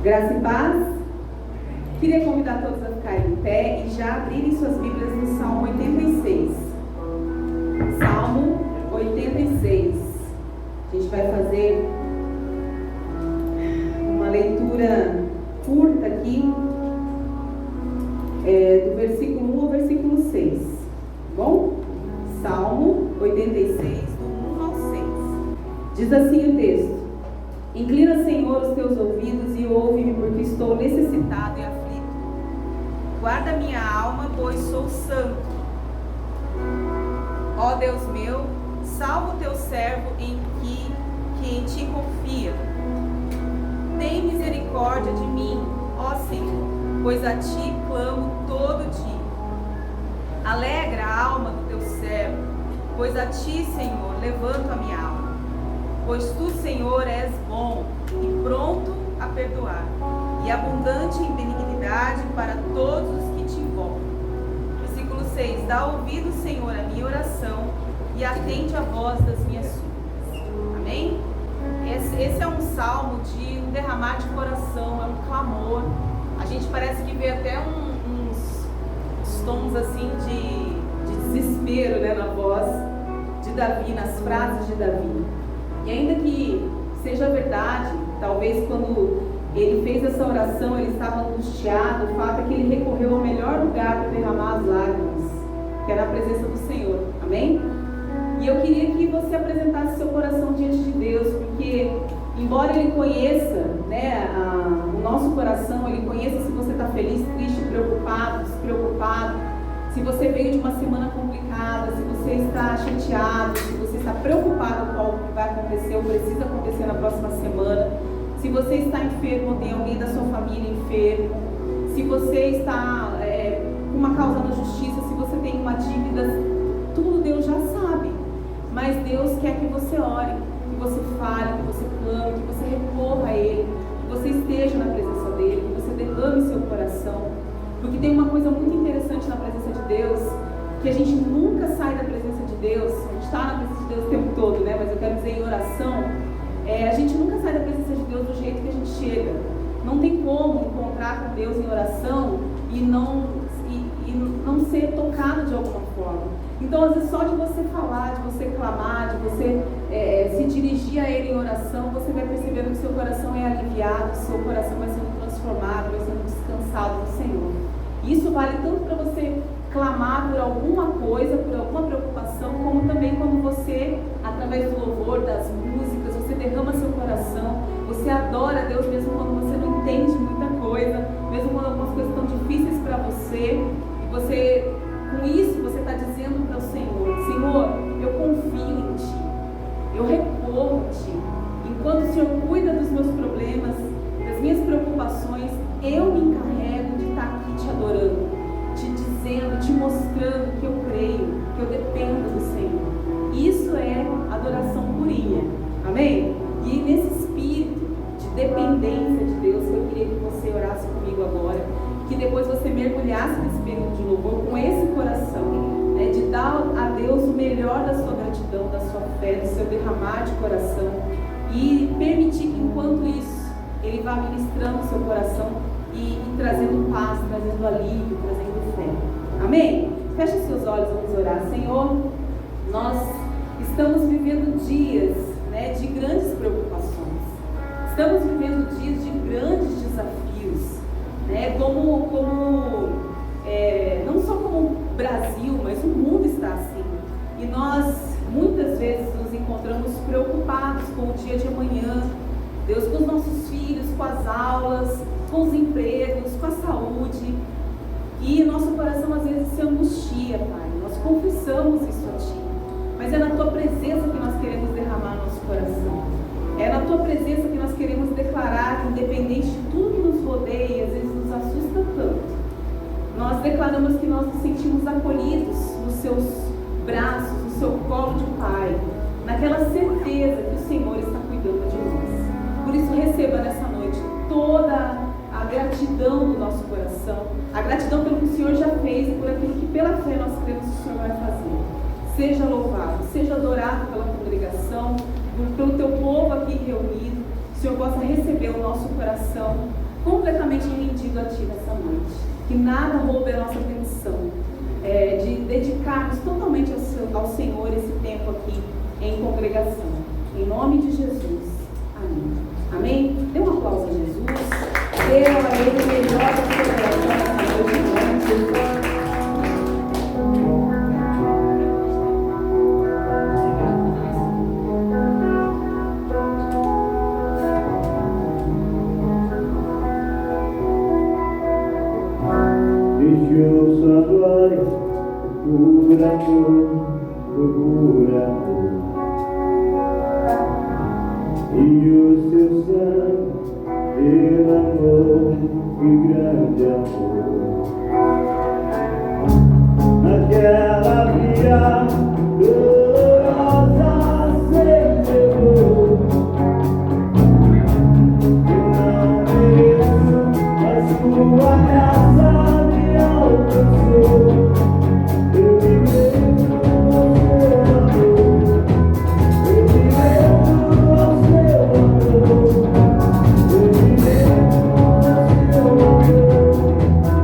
Graça e paz. Queria convidar todos a ficarem em pé e já abrirem suas Bíblias no Salmo 86. Salmo 86. A gente vai fazer uma leitura curta aqui, do versículo 1 ao versículo 6. Tá bom? Salmo 86, do 1 ao 6. Diz assim o texto: Inclina, Senhor, os teus ouvidos e ouve-me, porque estou necessitado e aflito. Guarda minha alma, pois sou santo. Ó Deus meu, salva o teu servo que em ti confia. Tem misericórdia de mim, ó Senhor, pois a ti clamo todo dia. Alegra a alma do teu servo, pois a ti, Senhor, levanto a minha alma. Pois tu, Senhor, és bom e pronto a perdoar, e abundante em benignidade para todos os que te invocam. Versículo 6. Dá ouvido, Senhor, à minha oração e atende a voz das minhas súplicas. Amém? Esse é um salmo de um derramar de coração, é um clamor. A gente parece que vê até uns tons assim de desespero, né, na voz de Davi, nas frases de Davi. E ainda que seja verdade, talvez quando ele fez essa oração, ele estava angustiado, o fato é que ele recorreu ao melhor lugar para derramar as lágrimas, que era a presença do Senhor. Amém? E eu queria que você apresentasse seu coração diante de Deus, porque embora ele conheça, né, o nosso coração, ele conheça se você está feliz, triste, preocupado, despreocupado, se você veio de uma semana complicada, se você está chateado, se você está preocupado com algo que vai acontecer ou precisa acontecer na próxima semana, se você está enfermo ou tem alguém da sua família enfermo, se você está com uma causa na justiça, se você tem uma dívida, tudo Deus já sabe. Mas Deus quer que você ore, que você fale, que você clame, que você recorra a Ele, que você esteja na presença dEle, que você derrame seu coração. Porque tem uma coisa muito interessante na presença de Deus, que a gente nunca sai da presença de Deus. A gente está na presença de Deus o tempo todo, né? Mas eu quero dizer, em oração, a gente nunca sai da presença de Deus do jeito que a gente chega. Não tem como encontrar com Deus em oração e não ser tocado de alguma forma. Então, às vezes, só de você falar, de você clamar, de você se dirigir a Ele em oração, você vai percebendo que seu coração é aliviado, seu coração vai sendo transformado, vai sendo descansado no Senhor. Isso vale tanto para você clamar por alguma coisa, por alguma preocupação, como também quando você, através do louvor, das músicas, você derrama seu coração, você adora a Deus mesmo quando você não entende muita coisa, mesmo quando algumas coisas estão difíceis para você, e você, com isso, você está dizendo para o Senhor: Senhor, eu confio em Ti, eu recorro a Ti. Enquanto o Senhor cuida dos meus problemas, das minhas preocupações, eu me encarrego de estar aqui te adorando, te dizendo, te mostrando que eu creio, que eu dependo do Senhor. Isso é adoração purinha. Amém? E nesse espírito de dependência de Deus, eu queria que você orasse comigo agora, que depois você mergulhasse nesse período de louvor com esse coração, de dar a Deus o melhor da sua gratidão, da sua fé, do seu derramar de coração, e permitir que enquanto isso Ele vá ministrando o seu coração e trazendo paz, trazendo alívio, trazendo fé. Amém? Feche seus olhos, vamos orar. Senhor, nós estamos vivendo dias, de grandes preocupações. Estamos vivendo dias de grandes desafios, não só como o Brasil, mas o mundo está assim. E nós, muitas vezes, nos encontramos preocupados com o dia de amanhã, Deus, com os nossos filhos, com as aulas, com os empregos, com a saúde. E nosso coração às vezes se angustia, Pai. Nós confessamos isso a Ti. Mas é na Tua presença que nós queremos derramar nosso coração. É na Tua presença que nós queremos declarar que, independente de tudo que nos rodeia e às vezes nos assusta tanto, nós declaramos que nós nos sentimos acolhidos nos Seus braços, no Seu colo de Pai, naquela certeza que o Senhor está cuidando de nós. Por isso, receba nessa noite toda a gratidão do nosso coração, a gratidão pelo que o Senhor já fez e por aquilo que pela fé nós cremos que o Senhor vai fazer. Seja louvado, seja adorado pela congregação, pelo Teu povo aqui reunido. Que o Senhor possa receber o nosso coração completamente rendido a Ti nessa noite. Que nada roube a nossa atenção, de dedicarmos totalmente ao Senhor esse tempo aqui em congregação. Em nome de Jesus. Amém. Amém? Dê um aplauso a Jesus. Dê a Ele o melhor da sua vida nessa noite, em nome de Jesus. Deixou sua glória por amor, por amor, e o seu sangue pelo amor, que grande amor. Naquela via dolorosa semeou, eu não mereço, mas sua graça me alcançou. Eu me rendo ao seu amor, eu me rendo ao seu amor, eu me rendo ao seu amor.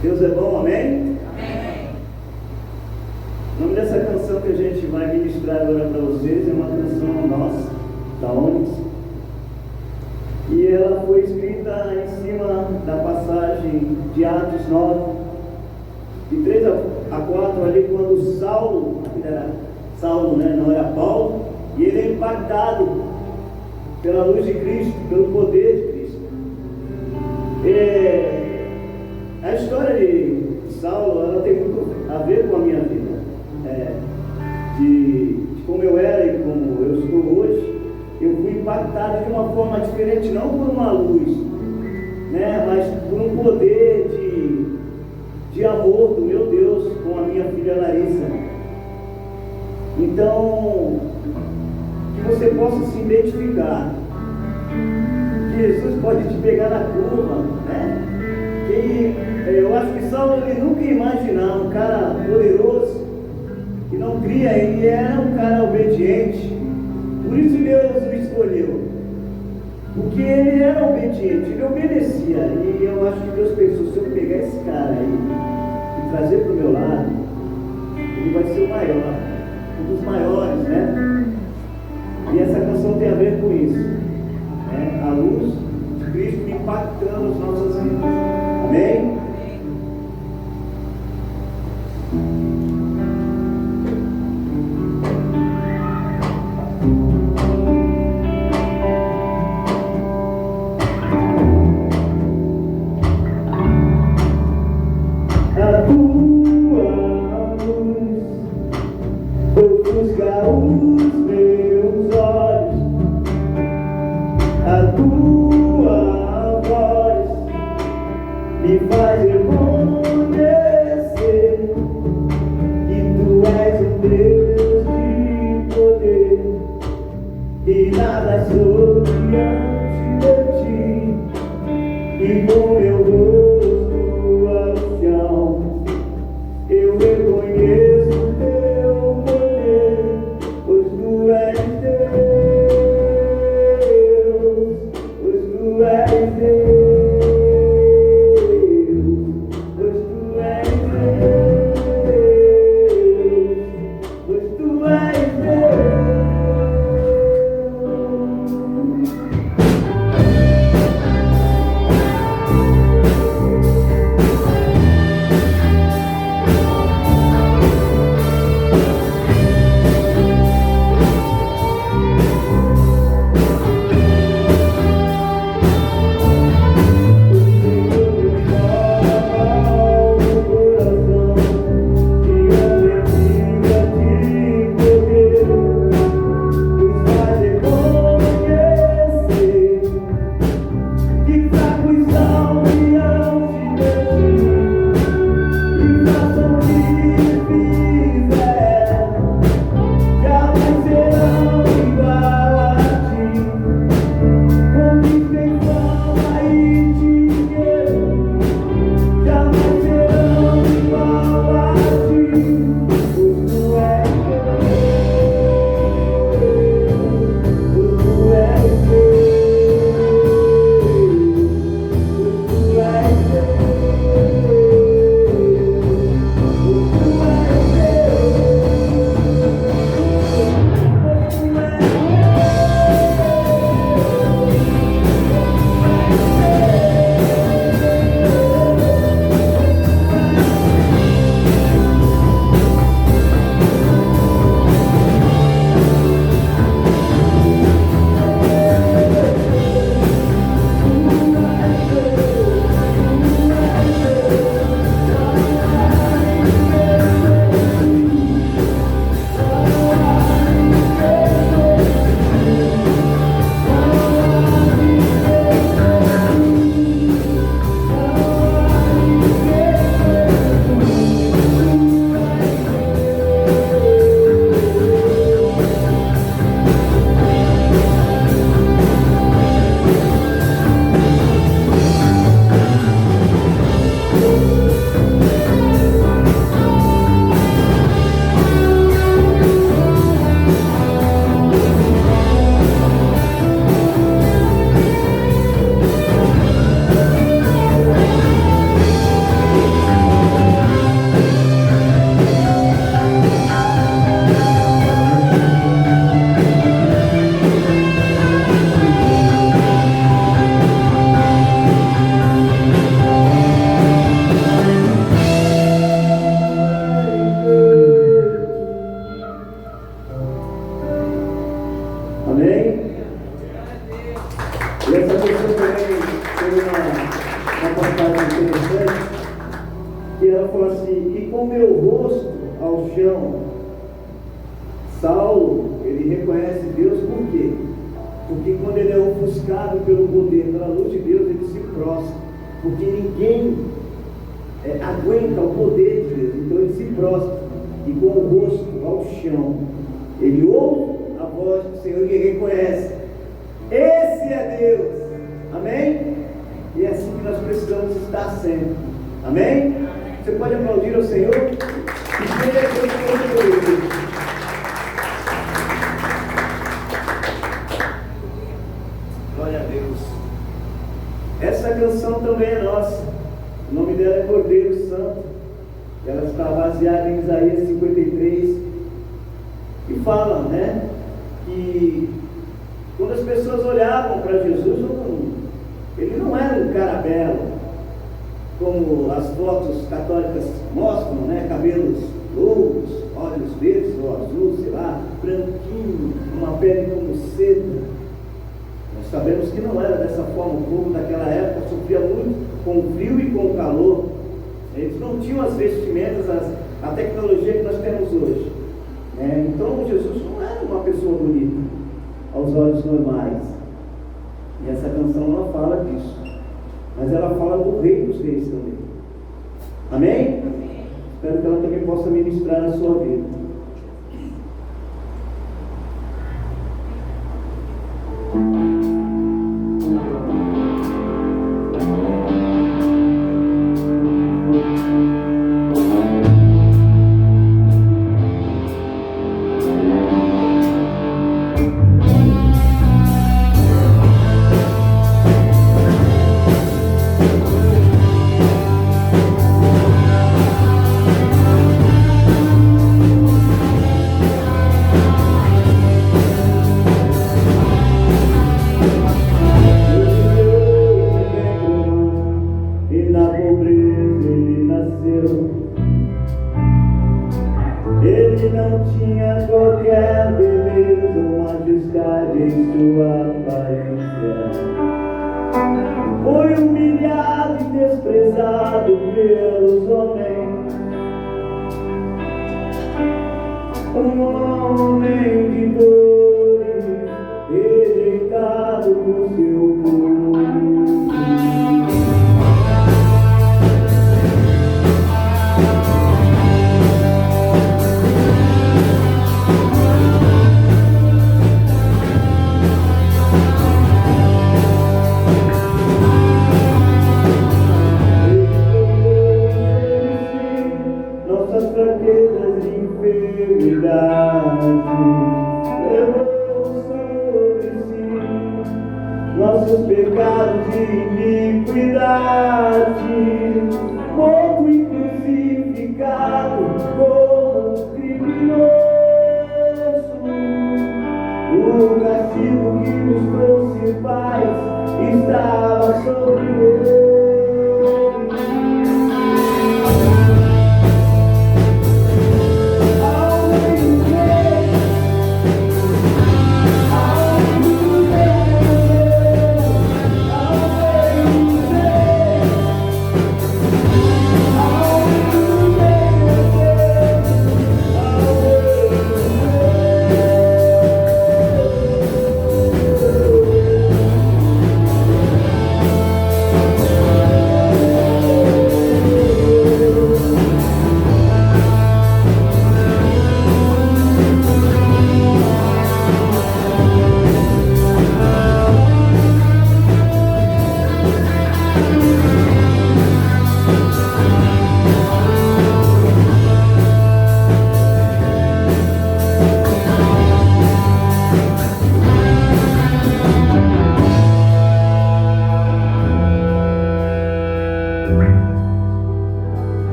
Deus é bom, amém? Amém. O nome dessa canção que a gente vai ministrar agora para vocês é uma canção nossa, da Onyx. E ela foi escrita em cima da passagem de Atos 9, de 3 a 4, ali quando Saulo, aquele era Saulo, né? Não era Paulo, e ele é impactado pela luz de Cristo, pelo poder de Cristo. A história de Saulo, ela tem muito a ver com a minha vida, de como eu era e como eu estou hoje. Eu fui impactado de uma forma diferente, não por uma luz, né, mas por um poder de amor do meu Deus com a minha filha Larissa. Então, que você possa se identificar, que Jesus pode te pegar na curva, né? Eu acho que Saulo ele nunca ia imaginar um cara poderoso que não cria, ele era um cara obediente. Por isso Deus o escolheu, porque ele era obediente, ele obedecia. E eu acho que Deus pensou: se eu pegar esse cara aí e trazer para o meu lado, ele vai ser o maior, um dos maiores, né? E essa canção tem a ver com isso, né? A luz de Cristo impactando as nossas vidas. Amém? A tua luz ofusca os meus olhos, a tua voz me faz reconhecer que tu és um Deus de poder e nada sou diante de ti. E com meu rosto ao chão eu reconheço teu poder, pois tu és Deus, pois tu és Deus, pois tu és Deus, pois tu és Deus. passagem interessante, que ela fala assim: e com meu rosto ao chão. Saulo, ele reconhece Deus por quê? Porque quando ele é ofuscado pelo poder, pela luz de Deus, ele se prostra, porque ninguém aguenta o poder de Deus, então ele se prostra, e com o rosto ao chão, ele ouve a voz do Senhor e reconhece: esse é Deus, amém? E é assim que nós precisamos estar sempre, amém? Você pode aplaudir ao Senhor? E seja Deus todo. Glória a Deus. Essa canção também é nossa. O nome dela é Cordeiro Santo. Ela está baseada em Isaías 53. E fala, né, que quando as pessoas olhavam para Jesus, ele não era um cara belo, como as fotos católicas mostram, né? Cabelos louros, olhos verdes ou azul, sei lá, branquinho, uma pele como seda. Nós sabemos que não era dessa forma. O povo daquela época sofria muito com o frio e com o calor. Eles não tinham as vestimentas, a tecnologia que nós temos hoje. Então Jesus não era uma pessoa bonita aos olhos normais. E essa canção não fala disso, mas ela fala do Rei dos Reis também. Amém? Espero que ela também possa ministrar na sua vida. Ele não tinha qualquer beleza ou majestade em sua aparência. Foi humilhado e desprezado pelos homens. Um homem de dores, rejeitado por seu povo. Fraquezas e enfermidades levou sobre si nossos pecados e iniquidades, morto e crucificado como criminoso. O castigo que nos trouxe paz estava sobre ele.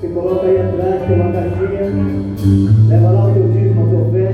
Você coloca aí atrás, tem uma caixinha, leva lá o teu dízimo, a tua oferta.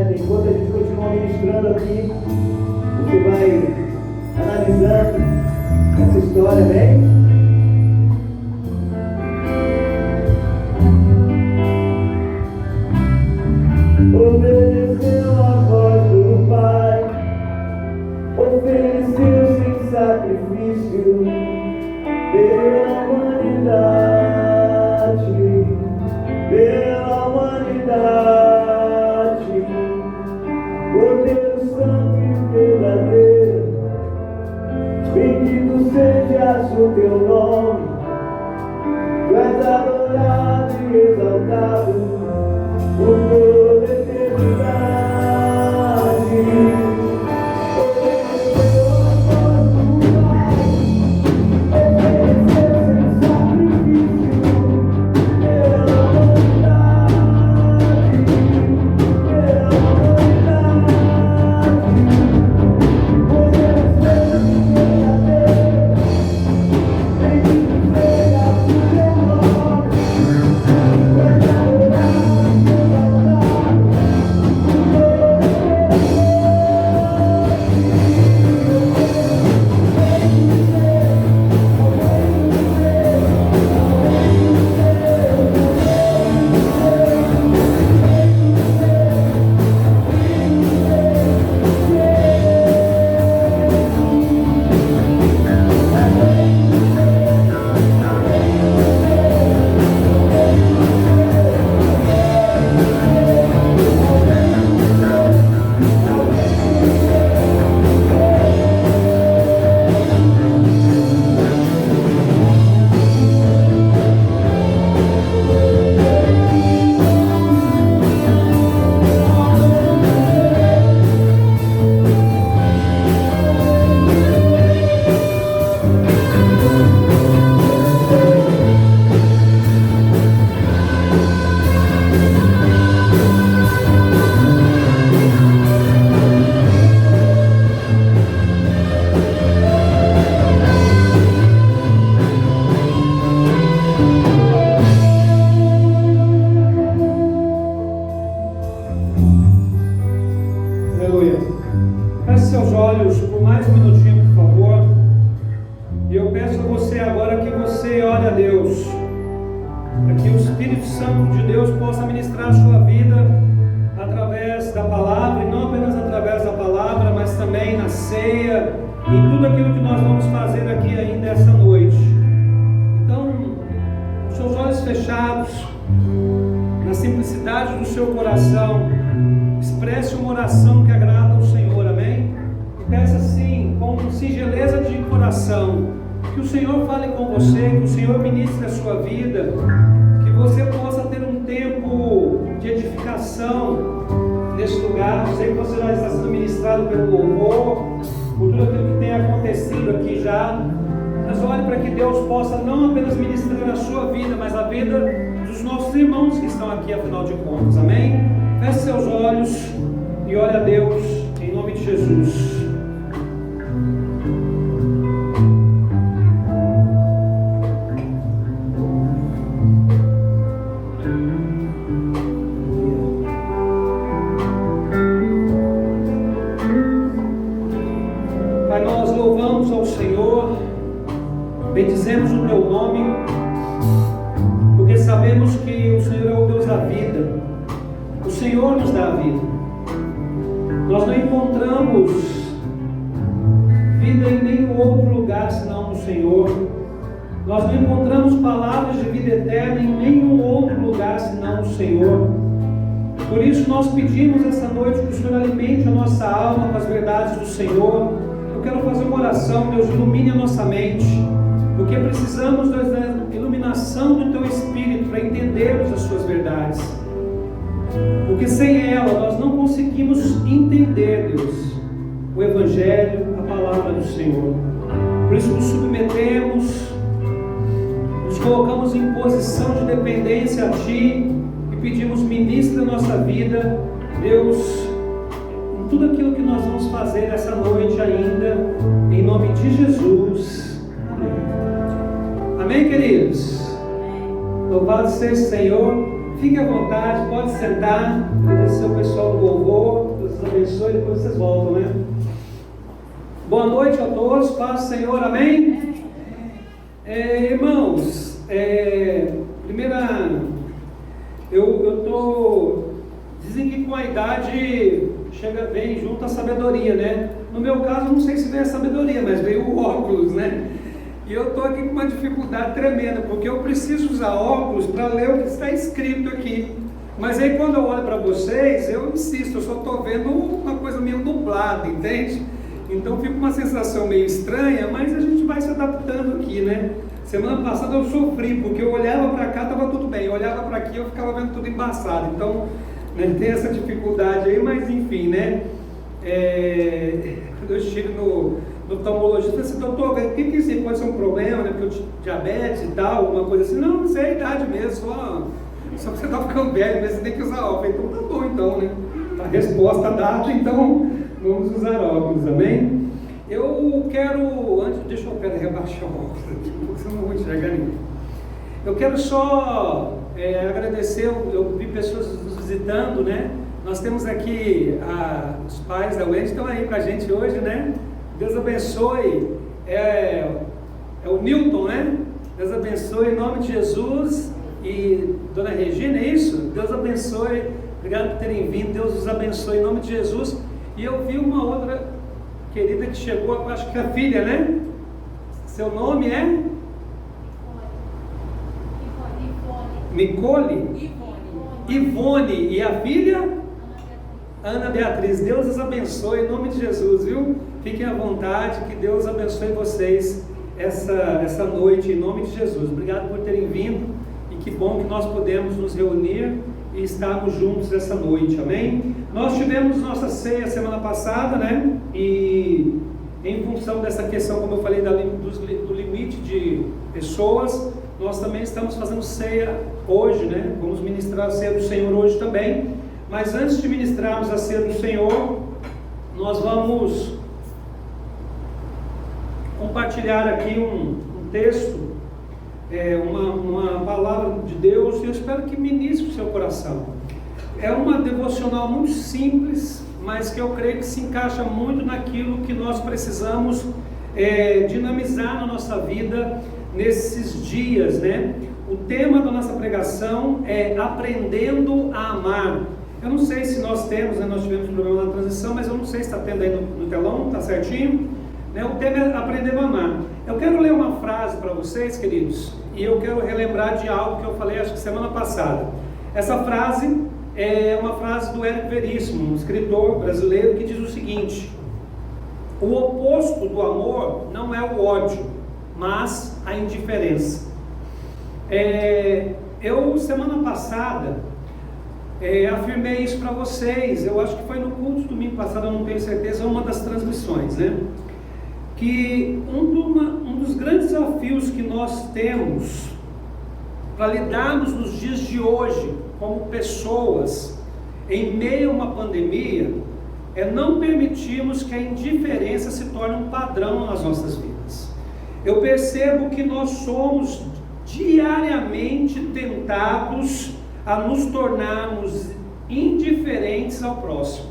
Aleluia. Feche seus olhos por mais um minutinho, por favor. E eu peço a você agora que você ore a Deus, para que o Espírito Santo de Deus possa ministrar a sua vida através da palavra, e não apenas através da palavra, mas também na ceia, em tudo aquilo que nós vamos fazer aqui ainda essa noite. Então, com seus olhos fechados, na simplicidade do seu coração, expresse uma oração que agrada ao Senhor, amém? E peça assim, com singeleza de coração, que o Senhor fale com você, que o Senhor ministre a sua vida, que você possa ter um tempo de edificação nesse lugar. Eu sei que você já está sendo ministrado pelo louvor, por tudo aquilo que tem acontecido aqui já, mas olhe para que Deus possa não apenas ministrar a sua vida, mas a vida dos nossos irmãos que estão aqui, afinal de contas, amém? Feche seus olhos e ore a Deus em nome de Jesus. Pai, nós louvamos ao Senhor, bendizemos o Teu nome, porque sabemos que o Senhor é o Deus da vida. O Senhor nos dá a vida. Nós não encontramos vida em nenhum outro lugar senão no Senhor. Nós não encontramos palavras de vida eterna em nenhum outro lugar senão no Senhor. Por isso nós pedimos essa noite que o Senhor alimente a nossa alma com as verdades do Senhor. Eu quero fazer uma oração, Deus, ilumine a nossa mente, porque precisamos da iluminação do Teu Espírito para entendermos as Suas verdades. Porque sem ela nós não conseguimos entender, Deus, o Evangelho, a palavra do Senhor. Por isso nos submetemos, nos colocamos em posição de dependência a Ti e pedimos, ministra a nossa vida, Deus, em tudo aquilo que nós vamos fazer essa noite ainda, em nome de Jesus. Amém, queridos? Louvado seja o Senhor. Fique à vontade, pode sentar, agradecer o pessoal do louvor, Deus os abençoe e depois vocês voltam, né? Boa noite a todos, paz do Senhor, amém? Irmãos, dizem que com a idade vem junto a sabedoria, né? No meu caso, não sei se veio a sabedoria, mas veio o óculos, né? E eu estou aqui com uma dificuldade tremenda, porque eu preciso usar óculos para ler o que está escrito aqui. Mas aí quando eu olho para vocês, eu insisto, eu só estou vendo uma coisa meio nublada, entende? Então fica uma sensação meio estranha, mas a gente vai se adaptando aqui, né? Semana passada eu sofri, porque eu olhava para cá, estava tudo bem, eu olhava para aqui, eu ficava vendo tudo embaçado. Então, né, tem essa dificuldade aí, mas enfim, né? Quando eu chego no oftalmologista, eu falei assim, doutor, o que isso pode ser um problema, né? Porque eu tive diabetes e tal, alguma coisa assim. Não, isso é a idade mesmo, só que você está ficando velho, mas você tem que usar óculos. Então tá bom, então, né? A resposta dada, então vamos usar óculos, amém? Eu quero, deixa eu rebaixar o óculos aqui, porque eu não vou enxergar ninguém. Eu quero só agradecer, eu vi pessoas nos visitando, né? Nós temos aqui os pais da Wendy, estão aí com a gente hoje, né? Deus abençoe, é o Newton, né? Deus abençoe em nome de Jesus. E Dona Regina, é isso? Deus abençoe, obrigado por terem vindo, Deus os abençoe em nome de Jesus. E eu vi uma outra querida que chegou, acho que é a filha, né? Seu nome é? Nicole? Ivone. E a filha? Ana Beatriz. Deus os abençoe em nome de Jesus, viu? Fiquem à vontade, que Deus abençoe vocês essa noite em nome de Jesus. Obrigado por terem vindo e que bom que nós podemos nos reunir e estarmos juntos essa noite, amém? Nós tivemos nossa ceia semana passada, né? E em função dessa questão, como eu falei, do limite de pessoas, nós também estamos fazendo ceia hoje, né? Vamos ministrar a ceia do Senhor hoje também. Mas antes de ministrarmos a ceia do Senhor, nós vamos compartilhar aqui um texto, uma palavra de Deus, e eu espero que ministre o seu coração. é uma devocional muito simples, mas que eu creio que se encaixa muito naquilo que nós precisamos dinamizar na nossa vida nesses dias, né? O tema da nossa pregação é Aprendendo a Amar. Eu não sei se nós temos, né, nós tivemos um problema na transição, mas eu não sei se está tendo aí no telão, está certinho? Né? O tema é Aprendendo a Amar. Eu quero ler uma frase para vocês, queridos, e eu quero relembrar de algo que eu falei, acho que semana passada. Essa frase é uma frase do Érico Veríssimo, um escritor brasileiro, que diz o seguinte: o oposto do amor não é o ódio, mas a indiferença. Eu, semana passada, afirmei isso para vocês, eu acho que foi no culto do domingo passado, eu não tenho certeza, uma das transmissões, né? Que um dos grandes desafios que nós temos para lidarmos nos dias de hoje, como pessoas, em meio a uma pandemia, é não permitirmos que a indiferença se torne um padrão nas nossas vidas. Eu percebo que nós somos diariamente tentados a nos tornarmos indiferentes ao próximo.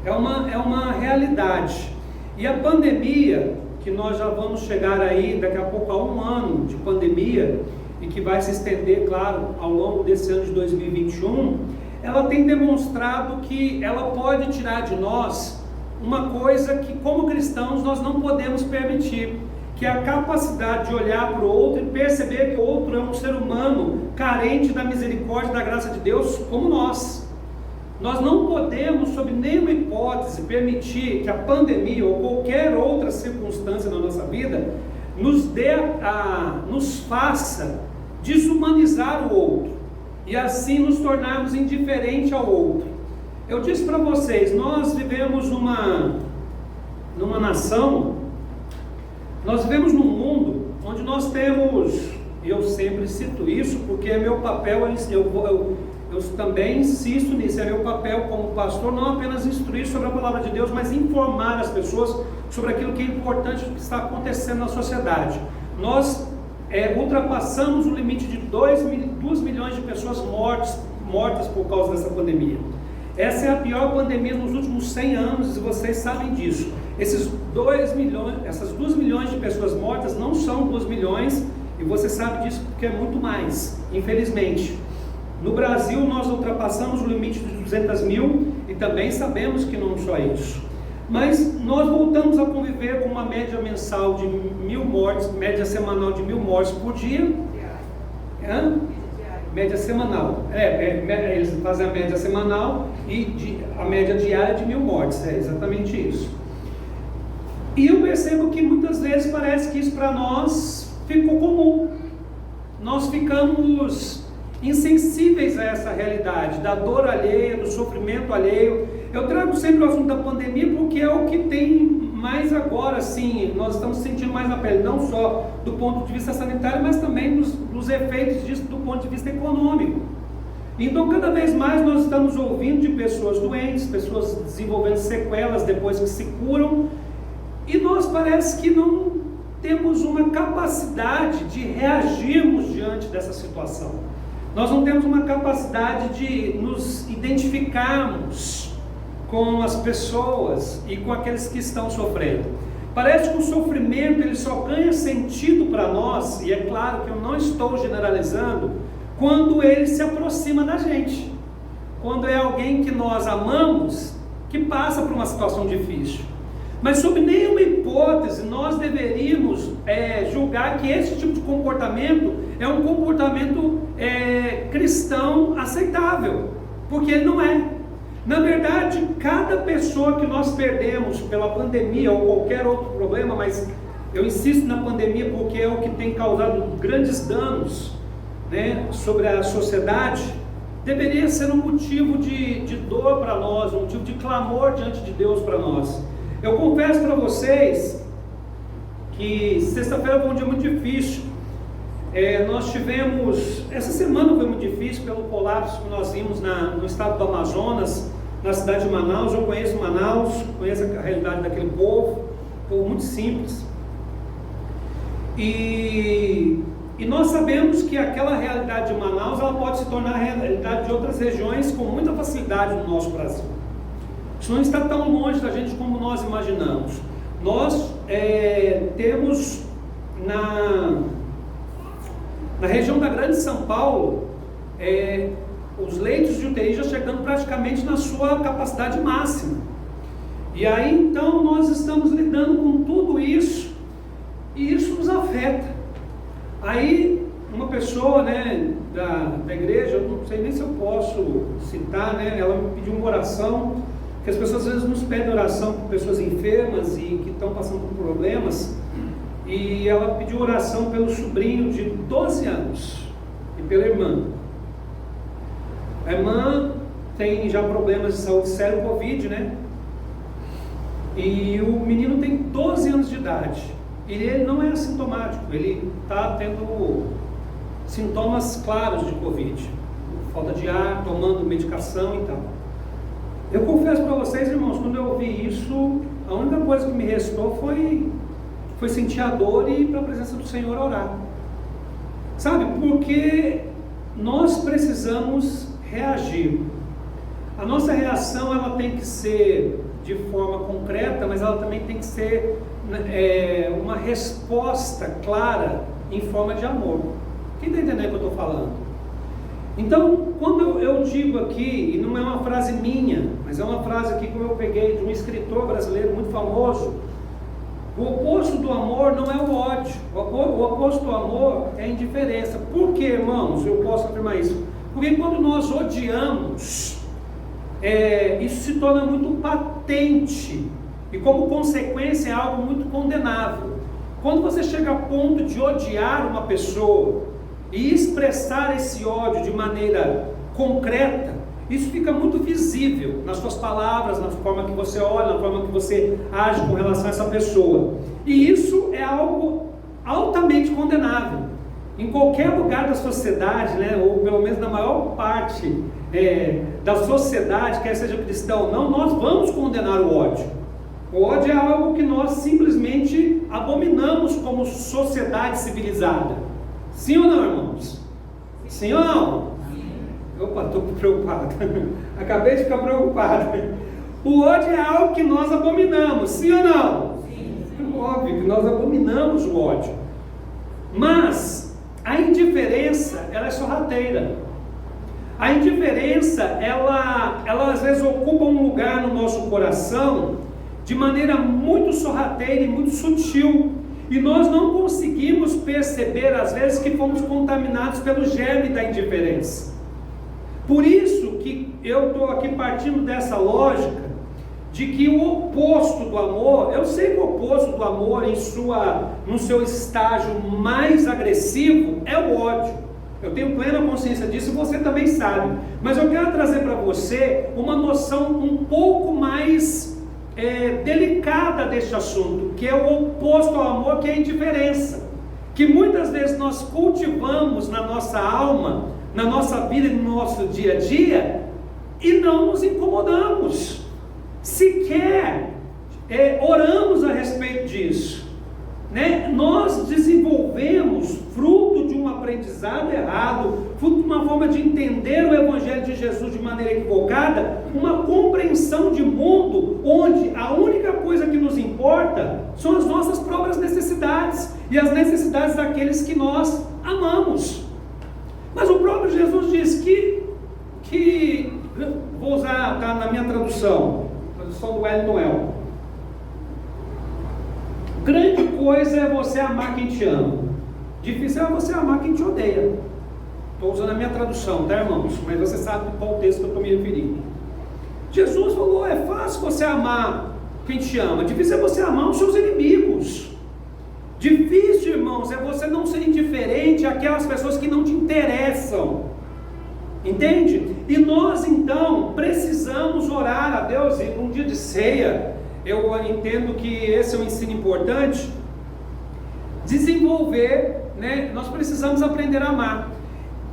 É uma realidade. E a pandemia, que nós já vamos chegar aí daqui a pouco a 1 ano de pandemia, e que vai se estender, claro, ao longo desse ano de 2021, ela tem demonstrado que ela pode tirar de nós uma coisa que, como cristãos, nós não podemos permitir, que é a capacidade de olhar para o outro e perceber que o outro é um ser humano carente da misericórdia e da graça de Deus, como nós. Nós não podemos, sob nenhuma hipótese, permitir que a pandemia ou qualquer outra circunstância na nossa vida nos faça desumanizar o outro e assim nos tornarmos indiferentes ao outro. Eu disse para vocês, nós vivemos numa nação, nós vivemos num mundo onde nós temos, e eu sempre cito isso porque é meu papel, eu também insisto nisso, é meu papel como pastor, não apenas instruir sobre a palavra de Deus, mas informar as pessoas sobre aquilo que é importante que está acontecendo na sociedade. Nós ultrapassamos o limite de 2 milhões de pessoas mortas por causa dessa pandemia. Essa é a pior pandemia nos últimos 100 anos, e vocês sabem disso. Essas 2 milhões de pessoas mortas não são 2 milhões, e você sabe disso porque é muito mais, infelizmente. No Brasil nós ultrapassamos o limite de 200 mil, e também sabemos que não só isso. Mas nós voltamos a conviver com uma média mensal de 1.000 mortes, média semanal de 1.000 mortes por dia. Média semanal. Eles fazem a média semanal e a média diária de 1.000 mortes. É exatamente isso. E eu percebo que muitas vezes parece que isso para nós ficou comum. Nós ficamos insensíveis a essa realidade, da dor alheia, do sofrimento alheio. Eu trago sempre o assunto da pandemia porque é o que tem mais agora, assim, nós estamos sentindo mais na pele, não só do ponto de vista sanitário, mas também dos efeitos disso do ponto de vista econômico. Então, cada vez mais nós estamos ouvindo de pessoas doentes, pessoas desenvolvendo sequelas depois que se curam, e nós parece que não temos uma capacidade de reagirmos diante dessa situação. Nós não temos uma capacidade de nos identificarmos com as pessoas e com aqueles que estão sofrendo. Parece que o sofrimento ele só ganha sentido para nós, e é claro que eu não estou generalizando, quando ele se aproxima da gente. Quando é alguém que nós amamos, que passa por uma situação difícil. Mas sob nenhuma hipótese nós deveríamos julgar que esse tipo de comportamento é um comportamento cristão aceitável, porque ele não é. Na verdade, cada pessoa que nós perdemos pela pandemia ou qualquer outro problema, mas eu insisto na pandemia porque é o que tem causado grandes danos, né, sobre a sociedade, deveria ser um motivo de dor para nós, um motivo de clamor diante de Deus para nós. Eu confesso para vocês que sexta-feira foi um dia muito difícil. Nós tivemos, essa semana foi muito difícil pelo colapso que nós vimos no estado do Amazonas, na cidade de Manaus. Eu conheço Manaus, conheço a realidade daquele povo muito simples. E E nós sabemos que aquela realidade de Manaus, ela pode se tornar a realidade de outras regiões com muita facilidade no nosso Brasil. Isso não está tão longe da gente como nós imaginamos. Nós temos na região da Grande São Paulo, os leitos de UTI já chegando praticamente na sua capacidade máxima. E aí então nós estamos lidando com tudo isso, e isso nos afeta. Aí uma pessoa, né, da igreja, eu não sei nem se eu posso citar, né, ela me pediu uma oração, que as pessoas às vezes nos pedem oração por pessoas enfermas e que estão passando por problemas, e ela pediu oração pelo sobrinho de 12 anos e pela irmã. A irmã tem já problemas de saúde sério, Covid, né? E o menino tem 12 anos de idade. E ele não é assintomático, ele está tendo sintomas claros de Covid. Falta de ar, tomando medicação e tal. Eu confesso para vocês, irmãos, quando eu ouvi isso, a única coisa que me restou foi sentir a dor e ir para a presença do Senhor orar. Sabe, porque nós precisamos reagir. A nossa reação, ela tem que ser de forma concreta, mas ela também tem que ser uma resposta clara em forma de amor. Quem está entendendo o que eu estou falando? Então, quando eu digo aqui, e não é uma frase minha, mas é uma frase aqui que eu peguei de um escritor brasileiro muito famoso, o oposto do amor não é o ódio, o oposto do amor é a indiferença. Por que, irmãos, eu posso afirmar isso? Porque quando nós odiamos, isso se torna muito patente, e como consequência é algo muito condenável. Quando você chega a ponto de odiar uma pessoa e expressar esse ódio de maneira concreta, isso fica muito visível nas suas palavras, na forma que você olha, na forma que você age com relação a essa pessoa. E isso é algo altamente condenável. Em qualquer lugar da sociedade, né, ou pelo menos na maior parte da sociedade, quer seja cristão ou não, nós vamos condenar o ódio. O ódio é algo que nós simplesmente abominamos como sociedade civilizada. Sim ou não, irmãos? Sim ou não? Sim. Opa, estou preocupado. Acabei de ficar preocupado. O ódio é algo que nós abominamos. Sim ou não? Sim. Óbvio que nós abominamos o ódio. Mas a indiferença, ela é sorrateira. A indiferença, ela às vezes ocupa um lugar no nosso coração de maneira muito sorrateira e muito sutil. E nós não conseguimos perceber, às vezes, que fomos contaminados pelo germe da indiferença. Por isso que eu estou aqui partindo dessa lógica de que o oposto do amor, eu sei que o oposto do amor no seu estágio mais agressivo é o ódio. Eu tenho plena consciência disso e você também sabe. Mas eu quero trazer para você uma noção um pouco mais delicada deste assunto, que é o oposto ao amor, que é a indiferença, que muitas vezes nós cultivamos na nossa alma, na nossa vida e no nosso dia a dia, e não nos incomodamos, sequer oramos a respeito disso, né? Nós desenvolvemos, fruto de um aprendizado errado, fruto de uma forma de entender o Evangelho de Jesus de maneira equivocada, uma compreensão de mundo onde a única coisa que nos importa são as nossas próprias necessidades e as necessidades daqueles que nós amamos. Mas o próprio Jesus diz que vou usar, tá na minha tradução do Wellington El. Grande coisa é você amar quem te ama. Difícil é você amar quem te odeia. Estou usando a minha tradução, tá, irmãos? Mas você sabe qual texto que eu estou me referindo. Jesus falou, é fácil você amar quem te ama. Difícil é você amar os seus inimigos. Difícil, irmãos, é você não ser indiferente àquelas pessoas que não te interessam. Entende? E nós, então, precisamos orar a Deus. E num dia de ceia, eu entendo que esse é um ensino importante. Desenvolver, né? Nós precisamos aprender a amar.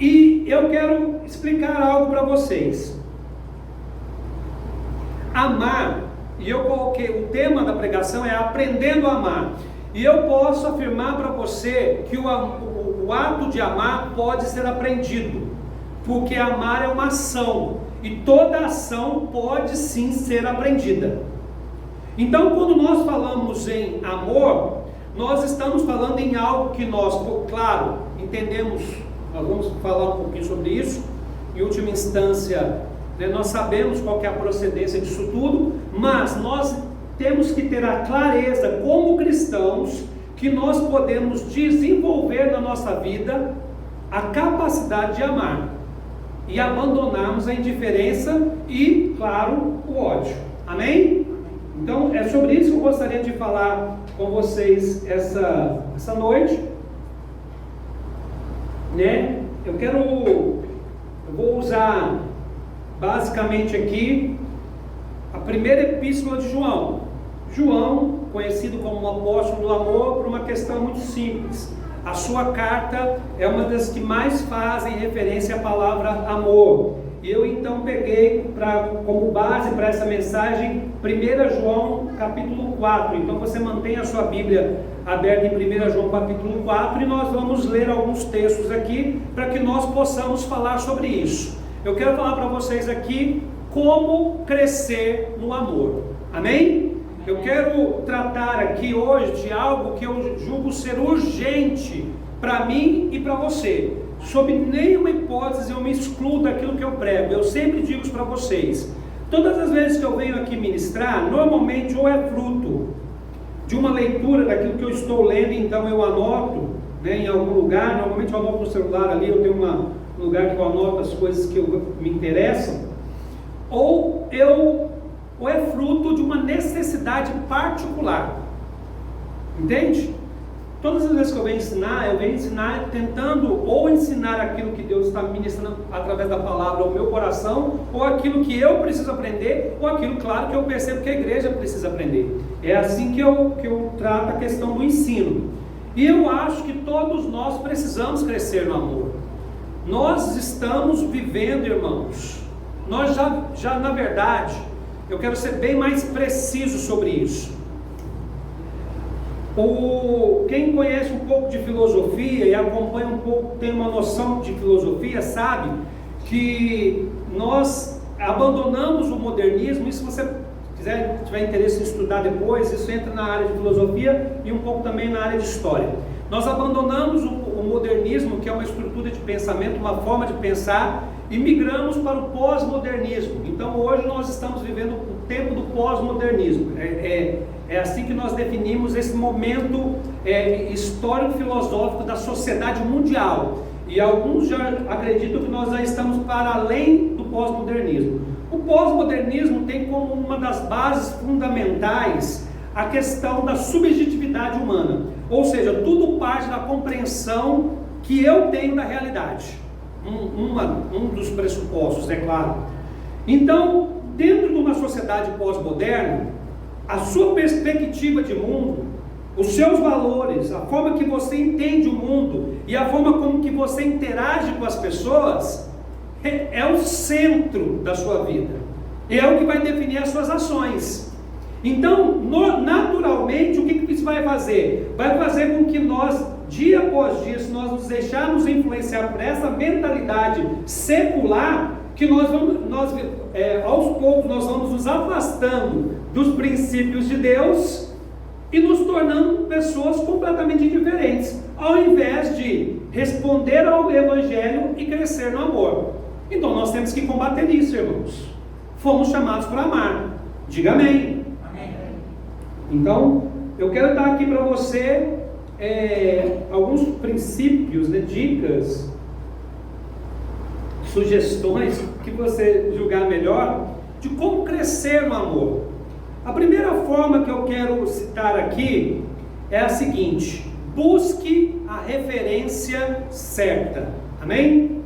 E eu quero explicar algo para vocês. Amar, e eu coloquei, o tema da pregação é aprendendo a amar. E eu posso afirmar para você que o ato de amar pode ser aprendido, porque amar é uma ação, e toda ação pode sim ser aprendida. Então, quando nós falamos em amor, nós estamos falando em algo que nós, claro, entendemos, nós vamos falar um pouquinho sobre isso, em última instância, né, nós sabemos qual que é a procedência disso tudo, mas nós temos que ter a clareza, como cristãos, que nós podemos desenvolver na nossa vida a capacidade de amar e abandonarmos a indiferença e, claro, o ódio. Amém? Então, é sobre isso que eu gostaria de falar com vocês essa noite, né? Eu vou usar basicamente aqui a primeira epístola de João. João, conhecido como o apóstolo do amor, por uma questão muito simples. A sua carta é uma das que mais fazem referência à palavra amor. E eu então peguei como base para essa mensagem 1 João capítulo 4. Então você mantém a sua Bíblia aberta em 1 João capítulo 4 e nós vamos ler alguns textos aqui para que nós possamos falar sobre isso. Eu quero falar para vocês aqui como crescer no amor. Amém? Eu quero tratar aqui hoje de algo que eu julgo ser urgente para mim e para você. Sob nenhuma hipótese eu me excluo daquilo que eu prego. Eu sempre digo isso para vocês. Todas as vezes que eu venho aqui ministrar, normalmente ou é fruto de uma leitura daquilo que eu estou lendo, então eu anoto, né, em algum lugar. Normalmente eu anoto no celular ali, eu tenho um lugar que eu anoto as coisas que me interessam. Ou é fruto de uma necessidade particular. Entende? Todas as vezes que eu venho ensinar tentando ou ensinar aquilo que Deus está me ministrando através da palavra ao meu coração, ou aquilo que eu preciso aprender, ou aquilo, claro, que eu percebo que a igreja precisa aprender. É assim que eu trato a questão do ensino. E eu acho que todos nós precisamos crescer no amor. Nós estamos vivendo, irmãos, nós já na verdade, eu quero ser bem mais preciso sobre isso. Quem conhece um pouco de filosofia e acompanha um pouco, tem uma noção de filosofia, sabe que nós abandonamos o modernismo. E se você tiver interesse em estudar depois, isso entra na área de filosofia e um pouco também na área de história. Nós abandonamos o modernismo, que é uma estrutura de pensamento, uma forma de pensar, e migramos para o pós-modernismo. Então hoje nós estamos vivendo o tempo do pós-modernismo. É assim que nós definimos esse momento histórico-filosófico da sociedade mundial. E alguns já acreditam que nós já estamos para além do pós-modernismo. O pós-modernismo tem como uma das bases fundamentais a questão da subjetividade humana. Ou seja, tudo parte da compreensão que eu tenho da realidade. Um dos pressupostos, é claro. Então, dentro de uma sociedade pós-moderna, a sua perspectiva de mundo, os seus valores, a forma que você entende o mundo e a forma como que você interage com as pessoas é o centro da sua vida. É o que vai definir as suas ações. Então, naturalmente, o que isso vai fazer? Vai fazer com que nós, dia após dia, se nós nos deixarmos influenciar por essa mentalidade secular, que aos poucos nós vamos nos afastando dos princípios de Deus e nos tornando pessoas completamente diferentes, ao invés de responder ao Evangelho e crescer no amor. Então nós temos que combater isso, irmãos. Fomos chamados para amar. Diga amém. Amém. Então, eu quero dar aqui para você alguns princípios, né, dicas, sugestões, que você julgar melhor, de como crescer no amor. A primeira forma que eu quero citar aqui é a seguinte: busque a referência certa. Amém?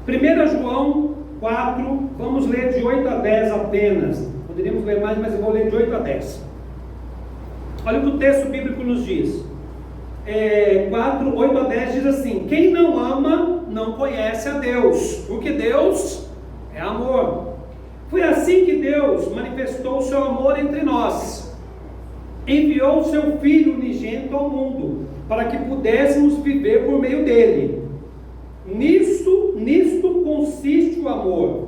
Amém. 1 João 4, vamos ler de 8 a 10 apenas. Poderíamos ler mais, mas eu vou ler de 8 a 10. Olha o que o texto bíblico nos diz. 4, 8 a 10 diz assim: quem não ama não conhece a Deus, porque Deus é amor. Foi assim que Deus manifestou o seu amor entre nós. enviou o seu Filho unigênito ao mundo, para que pudéssemos viver por meio dele. Nisto consiste o amor,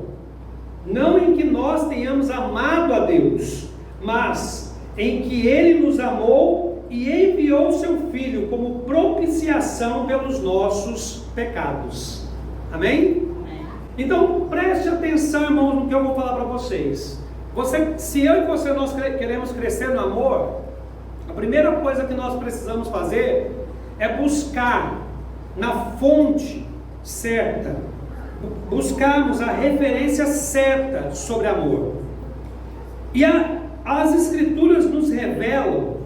não em que nós tenhamos amado a Deus, mas em que Ele nos amou e enviou o seu Filho como propiciação pelos nossos pecados. Amém? Então preste atenção, irmãos, no que eu vou falar para vocês. Se eu e você nós queremos crescer no amor, a primeira coisa que nós precisamos fazer é buscar na fonte certa, buscarmos a referência certa sobre amor. E as Escrituras nos revelam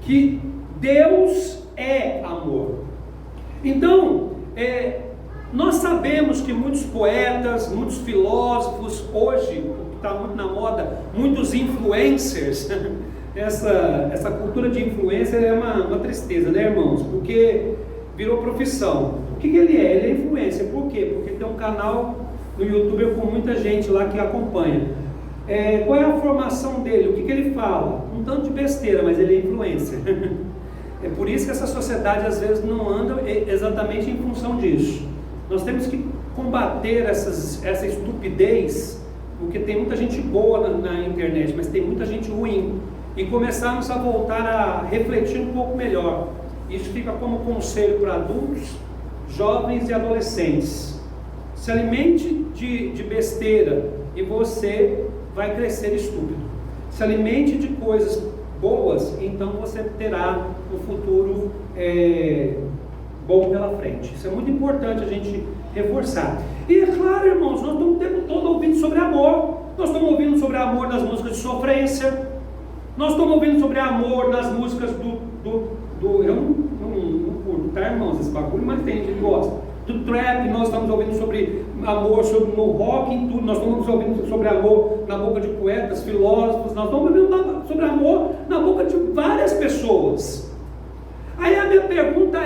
que Deus é amor. Então, nós sabemos que muitos poetas, muitos filósofos, hoje está muito na moda, muitos influencers, essa cultura de influencer é uma tristeza, né, irmãos? Porque virou profissão. O que ele é? Ele é influencer. Por quê? Porque tem um canal no YouTube com muita gente lá que acompanha. Qual é a formação dele? O que ele fala? Um tanto de besteira, mas ele é influencer. É por isso que essa sociedade às vezes não anda exatamente em função disso. Nós temos que combater essa estupidez, porque tem muita gente boa na internet, mas tem muita gente ruim. E começarmos a voltar a refletir um pouco melhor. Isso fica como conselho para adultos, jovens e adolescentes. Se alimente de besteira e você vai crescer estúpido. Se alimente de coisas boas, então você terá um futuro bom pela frente. Isso é muito importante a gente reforçar. E é claro, irmãos, nós estamos o tempo todo ouvindo sobre amor. Nós estamos ouvindo sobre amor nas músicas de sofrência. Nós estamos ouvindo sobre amor nas músicas eu não curto, tá, irmãos, esse bagulho, mas tem gente que gosta. Do trap, nós estamos ouvindo sobre amor no rock, em tudo. Nós estamos ouvindo sobre amor na boca de poetas, filósofos. Nós estamos ouvindo sobre amor na boca de várias pessoas. Aí a minha pergunta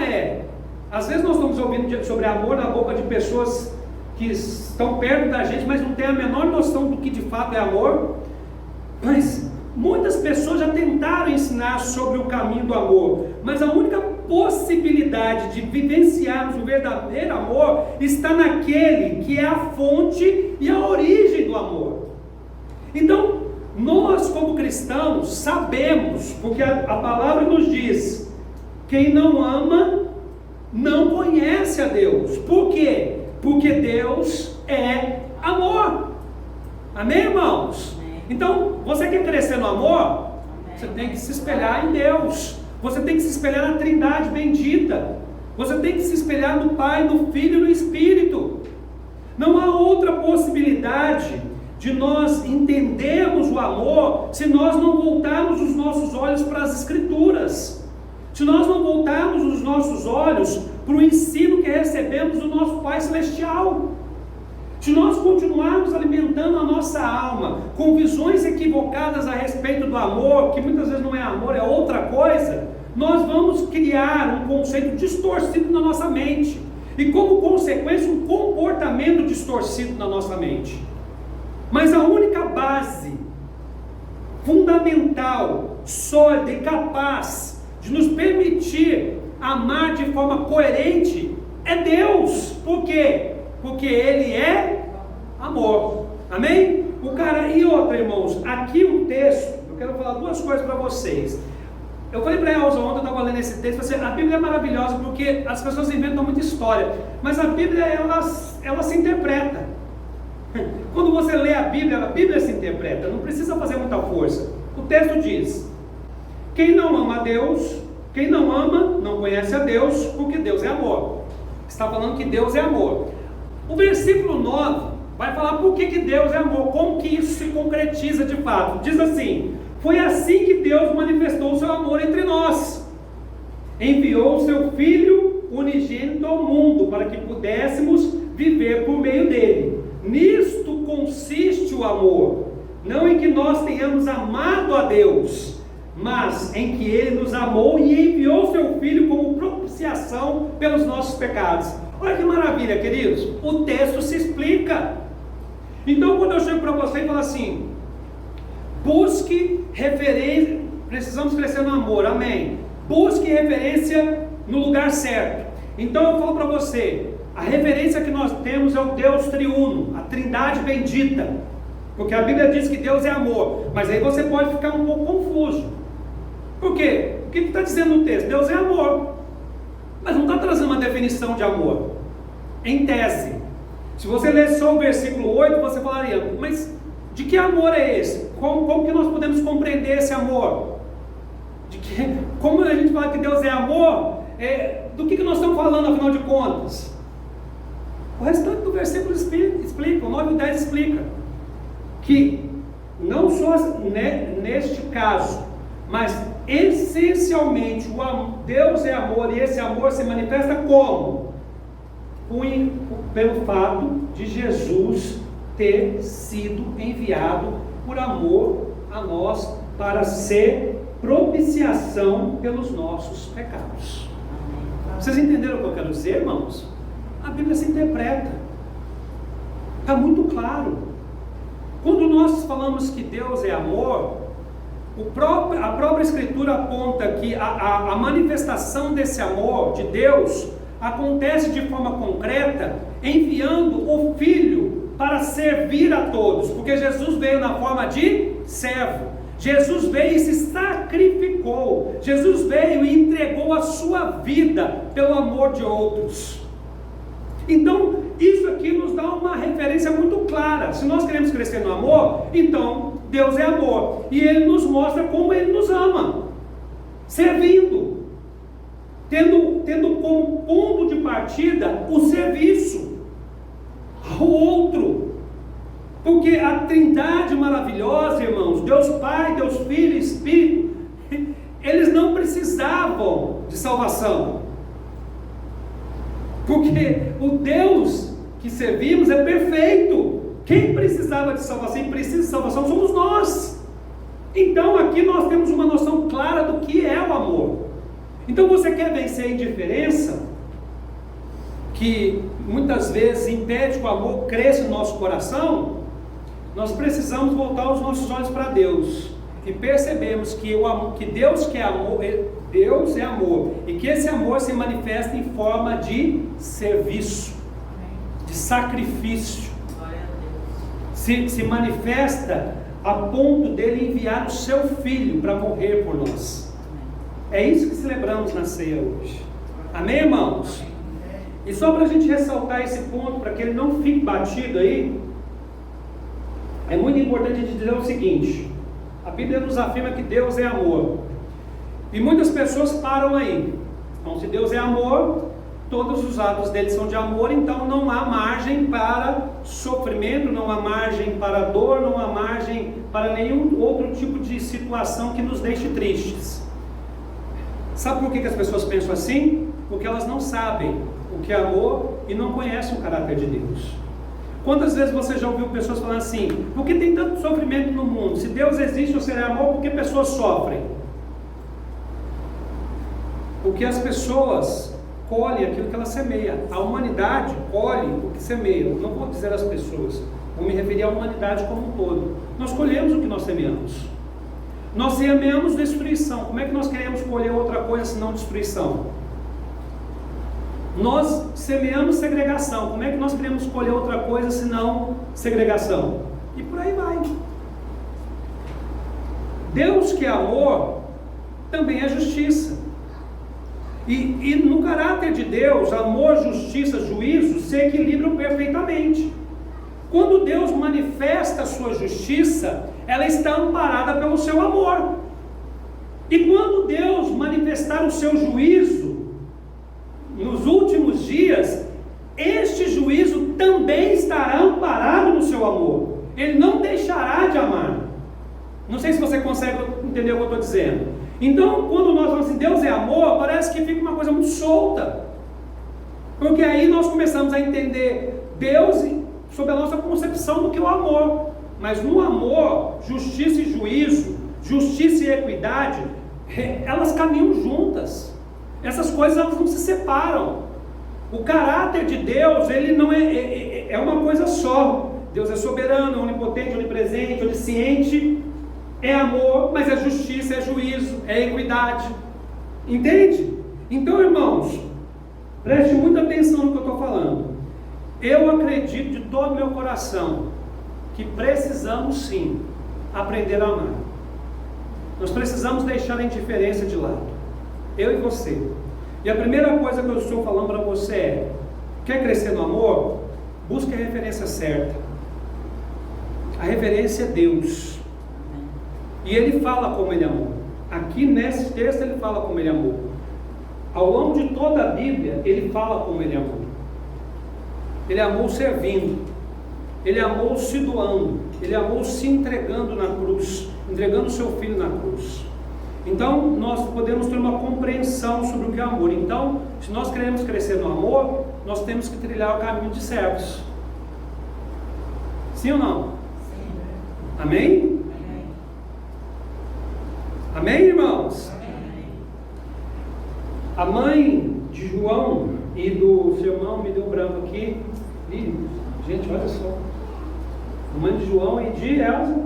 às vezes nós estamos ouvindo sobre amor na boca de pessoas que estão perto da gente, mas não têm a menor noção do que de fato é amor. Mas muitas pessoas já tentaram ensinar sobre o caminho do amor, mas a única possibilidade de vivenciarmos o verdadeiro amor está naquele que é a fonte e a origem do amor. Então, nós como cristãos sabemos, porque a palavra nos diz: quem não ama não conhece a Deus. Por quê? Porque Deus é amor. Amém, irmãos? Então, você quer crescer no amor? Você tem que se espelhar em Deus. Você tem que se espelhar na Trindade bendita. Você tem que se espelhar no Pai, no Filho e no Espírito. Não há outra possibilidade de nós entendermos o amor se nós não voltarmos os nossos olhos para as Escrituras. Se nós não voltarmos os nossos olhos para o ensino que recebemos do nosso Pai Celestial. Se nós continuarmos alimentando a nossa alma com visões equivocadas a respeito do amor, que muitas vezes não é amor, é outra coisa, nós vamos criar um conceito distorcido na nossa mente. E como consequência, um comportamento distorcido na nossa mente. Mas a única base fundamental, sólida e capaz de nos permitir amar de forma coerente é Deus. Por quê? Porque Ele é amor. Amém? E outra, irmãos, aqui o texto, eu quero falar duas coisas para vocês. Eu falei para a Elza ontem, eu estava lendo esse texto, a Bíblia é maravilhosa porque as pessoas inventam muita história, mas a Bíblia, ela se interpreta. Quando você lê a Bíblia se interpreta, não precisa fazer muita força. O texto diz: quem não ama a Deus, quem não ama, não conhece a Deus, porque Deus é amor. Está falando que Deus é amor. O versículo 9 vai falar por que Deus é amor, como que isso se concretiza de fato. Diz assim: foi assim que Deus manifestou o seu amor entre nós. Enviou o seu Filho unigênito ao mundo, para que pudéssemos viver por meio dele. Nisto consiste o amor, não em que nós tenhamos amado a Deus, mas em que Ele nos amou e enviou o seu Filho como propiciação pelos nossos pecados. Olha que maravilha, queridos, o texto se explica. Então, quando eu chego para você e falo assim: busque precisamos crescer no amor, amém. Busque referência no lugar certo. Então eu falo para você, a referência que nós temos é o Deus triuno, a trindade bendita, porque a Bíblia diz que Deus é amor, mas aí você pode ficar um pouco confuso. Por quê? O que está dizendo no texto? Deus é amor, mas não está trazendo uma definição de amor, em tese. Se você ler só o versículo 8, você falaria, mas de que amor é esse? Como que nós podemos compreender esse amor? Como a gente fala que Deus é amor, do que nós estamos falando afinal de contas? O restante do versículo explica, o 9 e 10 explica, que não só neste caso, mas essencialmente Deus é amor, e esse amor se manifesta como? Pelo fato de Jesus ter sido enviado por amor a nós para ser propiciação pelos nossos pecados. Vocês entenderam o que eu quero dizer, irmãos? A Bíblia se interpreta, está muito claro. Quando nós falamos que Deus é amor, a própria Escritura aponta que a manifestação desse amor de Deus acontece de forma concreta, enviando o Filho para servir a todos, porque Jesus veio na forma de servo. Jesus veio e se sacrificou. Jesus veio e entregou a sua vida pelo amor de outros. Então, isso aqui nos dá uma referência muito clara. Se nós queremos crescer no amor, então Deus é amor, e Ele nos mostra como Ele nos ama, servindo, tendo como ponto de partida o serviço ao outro. Porque a trindade maravilhosa, irmãos, Deus Pai, Deus Filho e Espírito, eles não precisavam de salvação, porque o Deus que servimos é perfeito. Quem precisava de salvação e precisa de salvação somos nós. Então aqui nós temos uma noção clara do que é o amor. Então você quer vencer a indiferença, que muitas vezes impede que o amor cresça no nosso coração? Nós precisamos voltar os nossos olhos para Deus e percebemos que Deus é amor, e que esse amor se manifesta em forma de serviço, de sacrifício, se manifesta a ponto dele enviar o seu Filho para morrer por nós. É isso que celebramos na ceia hoje. Amém, irmãos? E só para a gente ressaltar esse ponto, para que ele não fique batido aí, é muito importante a gente dizer o seguinte: a Bíblia nos afirma que Deus é amor, e muitas pessoas param aí. Então, se Deus é amor, todos os atos dele são de amor, então não há margem para sofrimento, não há margem para dor, não há margem para nenhum outro tipo de situação que nos deixe tristes. Sabe por que as pessoas pensam assim? Porque elas não sabem o que é amor e não conhecem o caráter de Deus. Quantas vezes você já ouviu pessoas falando assim: por que tem tanto sofrimento no mundo? Se Deus existe ou se Ele é amor, por que pessoas sofrem? Porque as pessoas colhem aquilo que elas semeiam. A humanidade colhe o que semeia. Não vou dizer as pessoas, vou me referir à humanidade como um todo. Nós colhemos o que nós semeamos. Nós semeamos destruição. Como é que nós queremos colher outra coisa senão destruição? Nós semeamos segregação. Como é que nós queremos colher outra coisa senão segregação? E por aí vai. Deus que é amor também é justiça. E no caráter de Deus, amor, justiça, juízo se equilibram perfeitamente. Quando Deus manifesta a sua justiça, ela está amparada pelo seu amor. E quando Deus manifestar o seu juízo nos últimos dias, este juízo também estará amparado no seu amor. Ele não deixará de amar. Não sei se você consegue entender o que eu estou dizendo. Então, quando nós falamos assim, Deus é amor, parece que fica uma coisa muito solta, porque aí nós começamos a entender Deus sob a nossa concepção do que é o amor. Mas no amor, justiça e juízo, justiça e equidade, elas caminham juntas. Essas coisas, elas não se separam. O caráter de Deus, ele não é uma coisa só. Deus é soberano, onipotente, onipresente, onisciente. é amor, mas é justiça, é juízo, é equidade. Entende? Então, irmãos, preste muita atenção no que eu estou falando. Eu acredito de todo o meu coração que precisamos sim aprender a amar. Nós precisamos deixar a indiferença de lado, eu e você. E a primeira coisa que eu estou falando para você é: quer crescer no amor? Busque a referência certa. A referência é Deus. E Ele fala como Ele amou. Aqui nesse texto Ele fala como Ele amou. Ao longo de toda a Bíblia Ele fala como Ele amou. Ele amou servindo, Ele amou se doando, Ele amou se entregando na cruz, entregando o seu Filho na cruz. Então nós podemos ter uma compreensão sobre o que é amor. Então, se nós queremos crescer no amor, nós temos que trilhar o caminho de servos. Sim ou não? Sim. Amém? Amém, irmãos? Amém. A mãe de João e do seu irmão, me deu branco aqui. Ih, gente, olha só. A mãe de João e de Elza?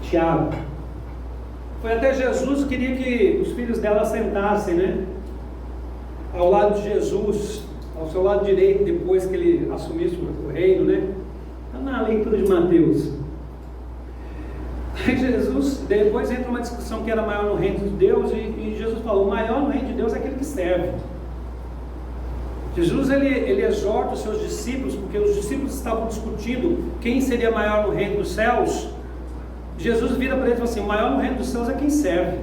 Tiago. Foi até Jesus, queria que os filhos dela sentassem, né? Ao lado de Jesus, ao seu lado direito, depois que ele assumisse o reino, né? Está na leitura de Mateus. Aí Jesus, depois entra uma discussão que era maior no reino de Deus, e Jesus falou: o maior no reino de Deus é aquele que serve. Jesus ele exorta os seus discípulos, porque os discípulos estavam discutindo quem seria maior no reino dos céus. Jesus vira para eles e fala assim: o maior no reino dos céus é quem serve.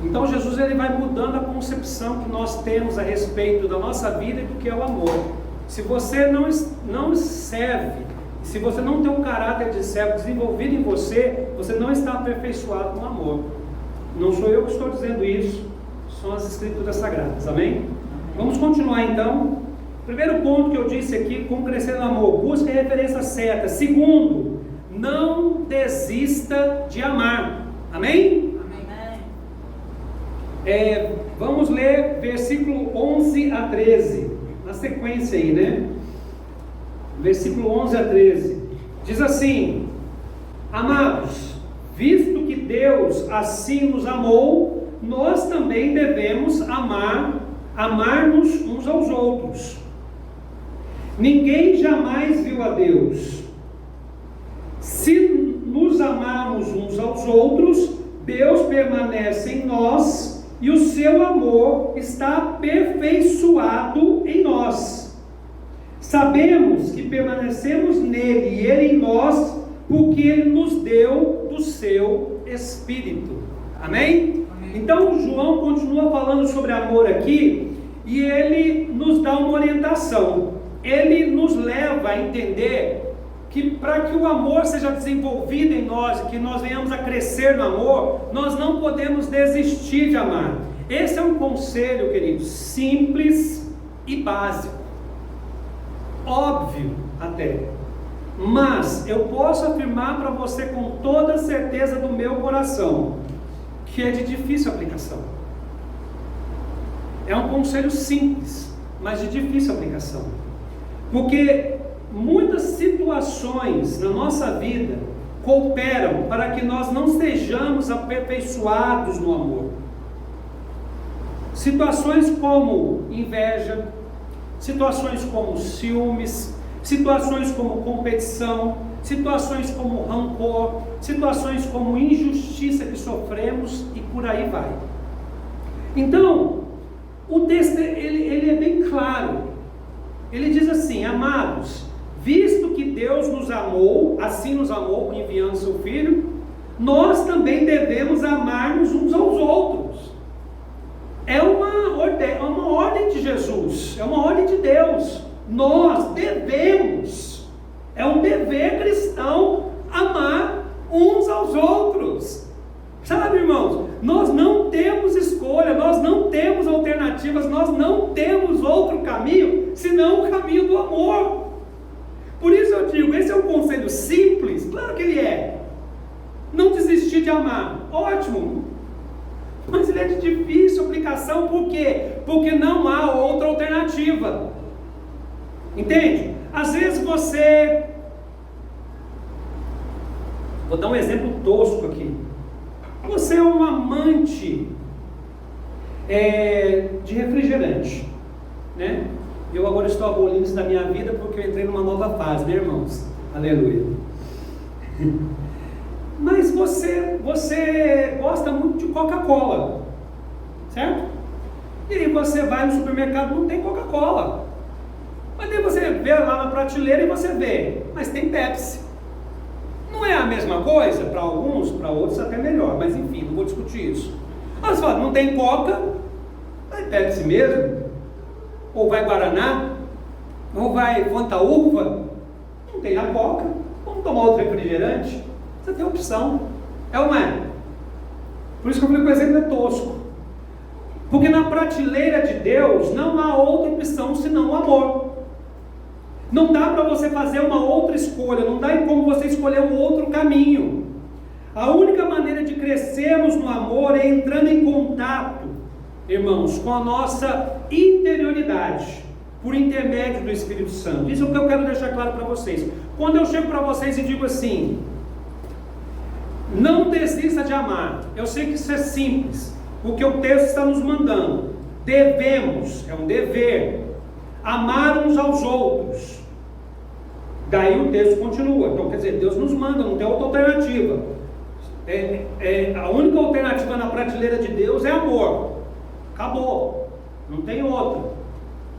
Então Jesus ele vai mudando a concepção que nós temos a respeito da nossa vida e do que é o amor. Se você não serve, se você não tem um caráter de servo desenvolvido em você, você não está aperfeiçoado no amor. Não sou eu que estou dizendo isso, são as Escrituras Sagradas, amém? Vamos continuar então. Primeiro ponto que eu disse aqui: como crescer no amor, busque a referência certa. Segundo, não desista de amar, amém? Vamos ler versículo 11 a 13, na sequência aí, né? Versículo 11 a 13, diz assim: amados, visto que Deus assim nos amou, nós também devemos amar-nos uns aos outros. Ninguém jamais viu a Deus. Se nos amarmos uns aos outros, Deus permanece em nós e o seu amor está aperfeiçoado em nós. Sabemos que permanecemos nele e ele em nós, porque ele nos deu do seu Espírito. Amém? Então João continua falando sobre amor aqui, e ele nos dá uma orientação. Ele nos leva a entender que para que o amor seja desenvolvido em nós, que nós venhamos a crescer no amor, nós não podemos desistir de amar. Esse é um conselho, queridos, simples e básico, óbvio até, mas eu posso afirmar para você com toda a certeza do meu coração, que é de difícil aplicação. É um conselho simples, mas de difícil aplicação, porque muitas situações na nossa vida cooperam para que nós não sejamos aperfeiçoados no amor. Situações como inveja, situações como ciúmes, situações como competição, situações como rancor, situações como injustiça que sofremos e por aí vai. Então, o texto ele é bem claro. Ele diz assim: amados, visto que Deus nos amou, assim nos amou, enviando seu Filho, nós também devemos amar-nos uns aos outros. É uma ordem de Jesus, é uma ordem de Deus. Nós devemos, é um dever cristão, amar uns aos outros. Sabe, irmãos, nós não temos escolha, nós não temos alternativas, nós não temos outro caminho, senão o caminho do amor. Por isso eu digo, esse é um conselho simples, claro que ele é. Não desistir de amar, ótimo, mas ele é de difícil aplicação. Por quê? Porque não há outra alternativa. Entende? Às vezes você Vou dar um exemplo tosco aqui. Você é um amante de refrigerante, né? Eu agora estou abolindo isso da minha vida porque eu entrei numa nova fase, né, irmãos? Aleluia. Mas você gosta muito de Coca-Cola, certo? E aí você vai no supermercado, não tem Coca-Cola. Mas aí você vê lá na prateleira e você vê, mas tem Pepsi. Não é a mesma coisa? Para alguns, para outros até melhor, mas enfim, não vou discutir isso. Mas fala, não tem Coca, vai Pepsi mesmo? Ou vai Guaraná? Ou vai Fanta Uva? Não tem a Coca, vamos tomar outro refrigerante? Você tem opção, é ou não é? Por isso que eu falei que o exemplo é tosco. Porque na prateleira de Deus não há outra opção senão o amor. Não dá para você fazer uma outra escolha, não dá como você escolher um outro caminho. A única maneira de crescermos no amor é entrando em contato, irmãos, com a nossa interioridade, por intermédio do Espírito Santo. Isso é o que eu quero deixar claro para vocês. Quando eu chego para vocês e digo assim, não desista de amar, eu sei que isso é simples, porque o texto está nos mandando, devemos, é um dever, amar uns aos outros. Daí o texto continua, então quer dizer, Deus nos manda, não tem outra alternativa. A única alternativa na prateleira de Deus é amor, acabou, não tem outra.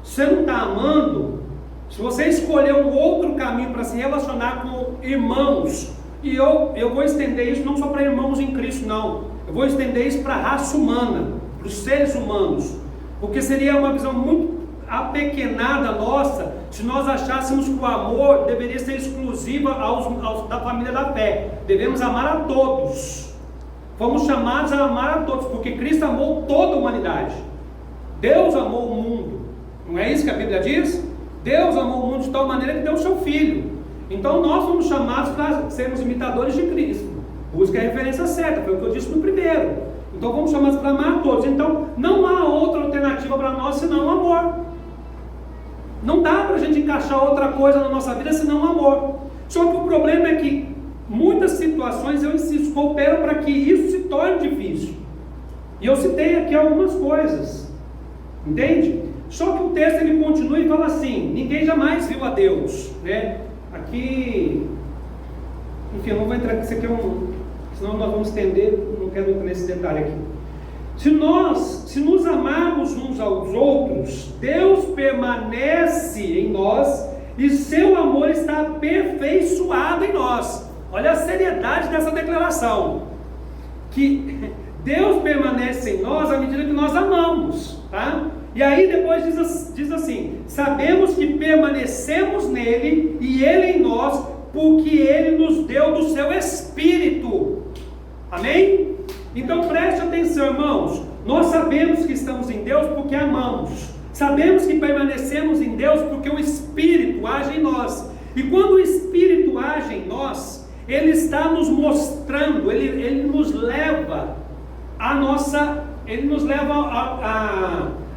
Se você não está amando, se você escolher um outro caminho para se relacionar com irmãos, e eu vou estender isso não só para irmãos em Cristo, não, eu vou estender isso para a raça humana, para os seres humanos, porque seria uma visão muito apequenada nossa, se nós achássemos que o amor deveria ser exclusivo da família da fé. Devemos amar a todos, fomos chamados a amar a todos, porque Cristo amou toda a humanidade, Deus amou o mundo, não é isso que a Bíblia diz? Deus amou o mundo de tal maneira que deu o seu Filho. Então nós fomos chamados para sermos imitadores de Cristo. Busque a referência certa, foi o que eu disse no primeiro. Então fomos chamados para amar a todos. Então não há outra alternativa para nós senão o amor. Não dá para a gente encaixar outra coisa na nossa vida senão o amor. Só que o problema é que muitas situações, eu insisto, cooperam para que isso se torne difícil. E eu citei aqui algumas coisas, entende? Só que o texto ele continua e fala assim, ninguém jamais viu a Deus, né? Aqui, enfim, eu não vou entrar aqui, isso aqui senão nós vamos estender, não quero entrar nesse detalhe aqui. Se nos amarmos uns aos outros, Deus permanece em nós e seu amor está aperfeiçoado em nós. Olha a seriedade dessa declaração, que Deus permanece em nós à medida que nós amamos, tá? E aí depois diz assim, sabemos que permanecemos nele e ele em nós, porque ele nos deu do seu Espírito. Amém? Então preste atenção, irmãos, nós sabemos que estamos em Deus porque amamos, sabemos que permanecemos em Deus porque o Espírito age em nós, e quando o Espírito age em nós, ele está nos mostrando, ele nos leva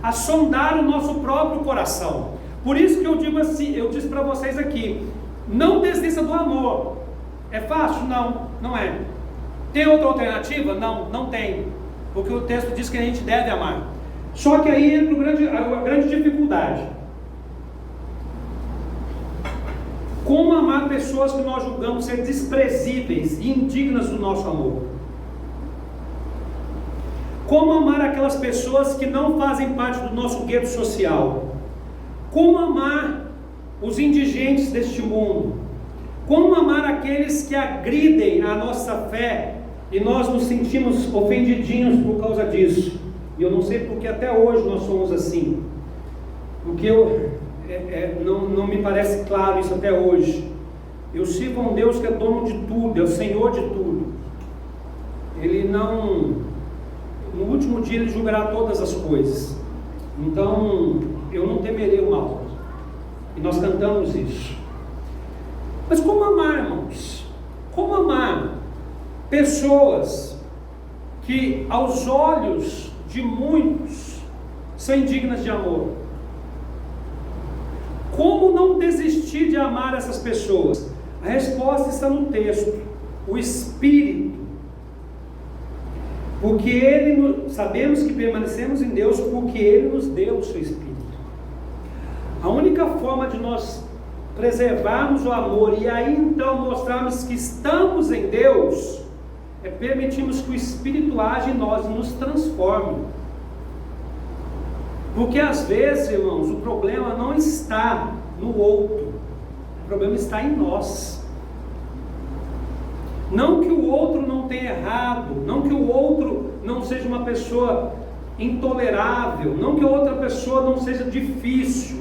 a sondar o nosso próprio coração. Por isso que eu digo assim, eu disse para vocês aqui, não desista do amor. É fácil? Não, não é. Tem outra alternativa? Não, não tem, porque o texto diz que a gente deve amar. Só que aí entra a grande dificuldade. Como amar pessoas que nós julgamos ser desprezíveis e indignas do nosso amor? Como amar aquelas pessoas que não fazem parte do nosso gueto social? Como amar os indigentes deste mundo? Como amar aqueles que agridem a nossa fé e nós nos sentimos ofendidinhos por causa disso? E eu não sei porque até hoje nós somos assim. Porque não me parece claro isso até hoje. Eu sirvo a um Deus que é dono de tudo, é o Senhor de tudo. Ele não... No último dia ele julgará todas as coisas. Então eu não temerei o mal. E nós cantamos isso. Mas como amar, irmãos? Como amar pessoas que aos olhos de muitos são indignas de amor? Como não desistir de amar essas pessoas? A resposta está no texto. o Espírito. Porque sabemos que permanecemos em Deus porque Ele nos deu o seu Espírito. A única forma de nós preservarmos o amor e aí então mostrarmos que estamos em Deus é permitirmos que o Espírito age em nós e nos transforme. Porque às vezes, irmãos, o problema não está no outro, o problema está em nós. Não que o outro não tenha errado, não que o outro não seja uma pessoa intolerável, não que a outra pessoa não seja difícil,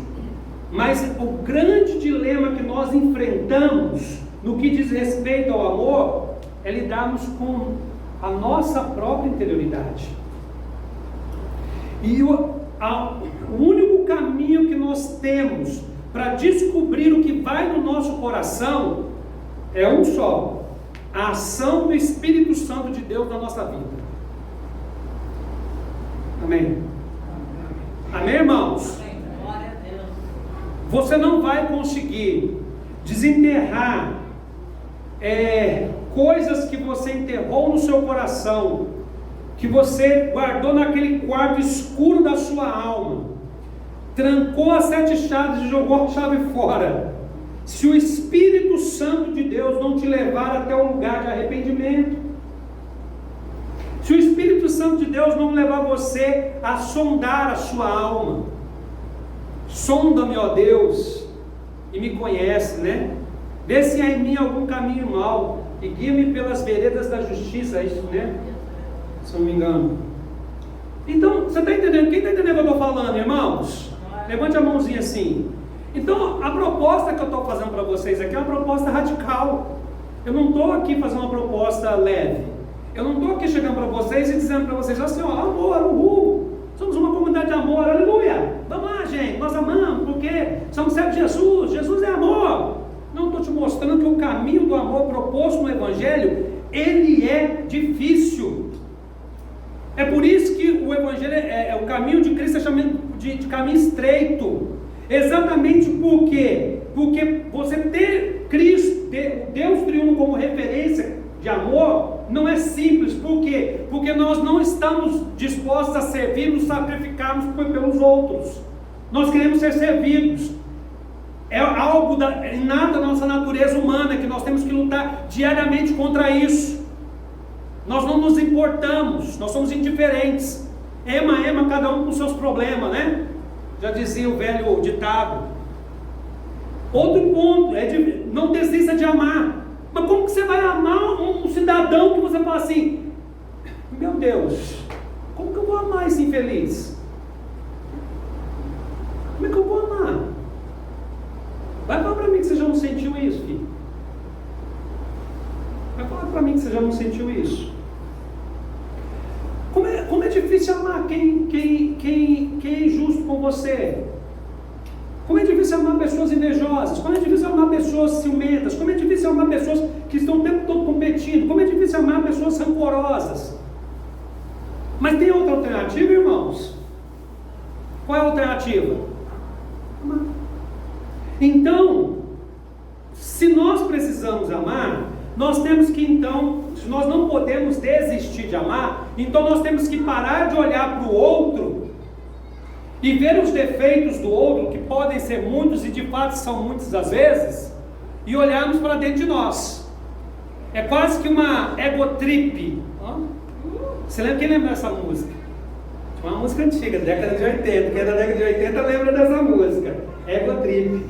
mas o grande dilema que nós enfrentamos no que diz respeito ao amor é lidarmos com a nossa própria interioridade. E o único caminho que nós temos para descobrir o que vai no nosso coração é um só: a ação do Espírito Santo de Deus na nossa vida. Amém? Amém, irmãos? Glória a Deus. Você não vai conseguir desenterrar coisas que você enterrou no seu coração, que você guardou naquele quarto escuro da sua alma, trancou as 7 chaves e jogou a chave fora, se o Espírito Santo de Deus não te levar até um lugar de arrependimento. Se o Espírito Santo de Deus não levar você a sondar a sua alma. Sonda-me, ó Deus, e me conhece, né? Vê se há em mim algum caminho mau e guia-me pelas veredas da justiça, é isso, né? Se eu não me engano. Então, você está entendendo? Quem está entendendo o que eu estou falando, irmãos? Levante a mãozinha assim. Então, a proposta que eu estou fazendo para vocês aqui é uma proposta radical. Eu não estou aqui fazendo uma proposta leve. Eu não estou aqui chegando para vocês e dizendo para vocês assim, ó, amor, uhul, somos uma comunidade de amor, aleluia. Vamos lá, gente, nós amamos, porque somos servos de Jesus, Jesus é amor. Não, estou te mostrando que o caminho do amor proposto no Evangelho, ele é difícil. É por isso que o Evangelho, o caminho de Cristo é chamado de caminho estreito. Exatamente por quê? Porque você ter Cristo, ter Deus triuno como referência de amor, não é simples. Por quê? Porque nós não estamos dispostos a servir, nos sacrificarmos pelos outros. Nós queremos ser servidos. É algo inato da nossa natureza humana, que nós temos que lutar diariamente contra isso. Nós não nos importamos, nós somos indiferentes. Ema, cada um com seus problemas, né? Já dizia o velho ditado. Outro ponto é não desista de amar. Mas como que você vai amar um cidadão que você fala assim, meu Deus, como que eu vou amar esse infeliz? Como é que eu vou amar? Vai falar para mim que você já não sentiu isso, filho. Vai falar para mim que você já não sentiu isso. Como é difícil amar quem é injusto com você. Como é difícil amar pessoas invejosas. Como é difícil amar pessoas ciumentas. Como é difícil amar pessoas que estão o tempo todo competindo. Como é difícil amar pessoas rancorosas. Mas tem outra alternativa, irmãos? Qual é a alternativa? Amar. Então, se nós precisamos amar, nós temos que então, se nós não podemos desistir de amar, então nós temos que parar de olhar para o outro e ver os defeitos do outro, que podem ser muitos e de fato são muitos às vezes, e olharmos para dentro de nós. É quase que uma egotrip. Você lembra, quem lembra dessa música? Uma música antiga, década de 80. Quem é da década de 80 lembra dessa música. Egotrip.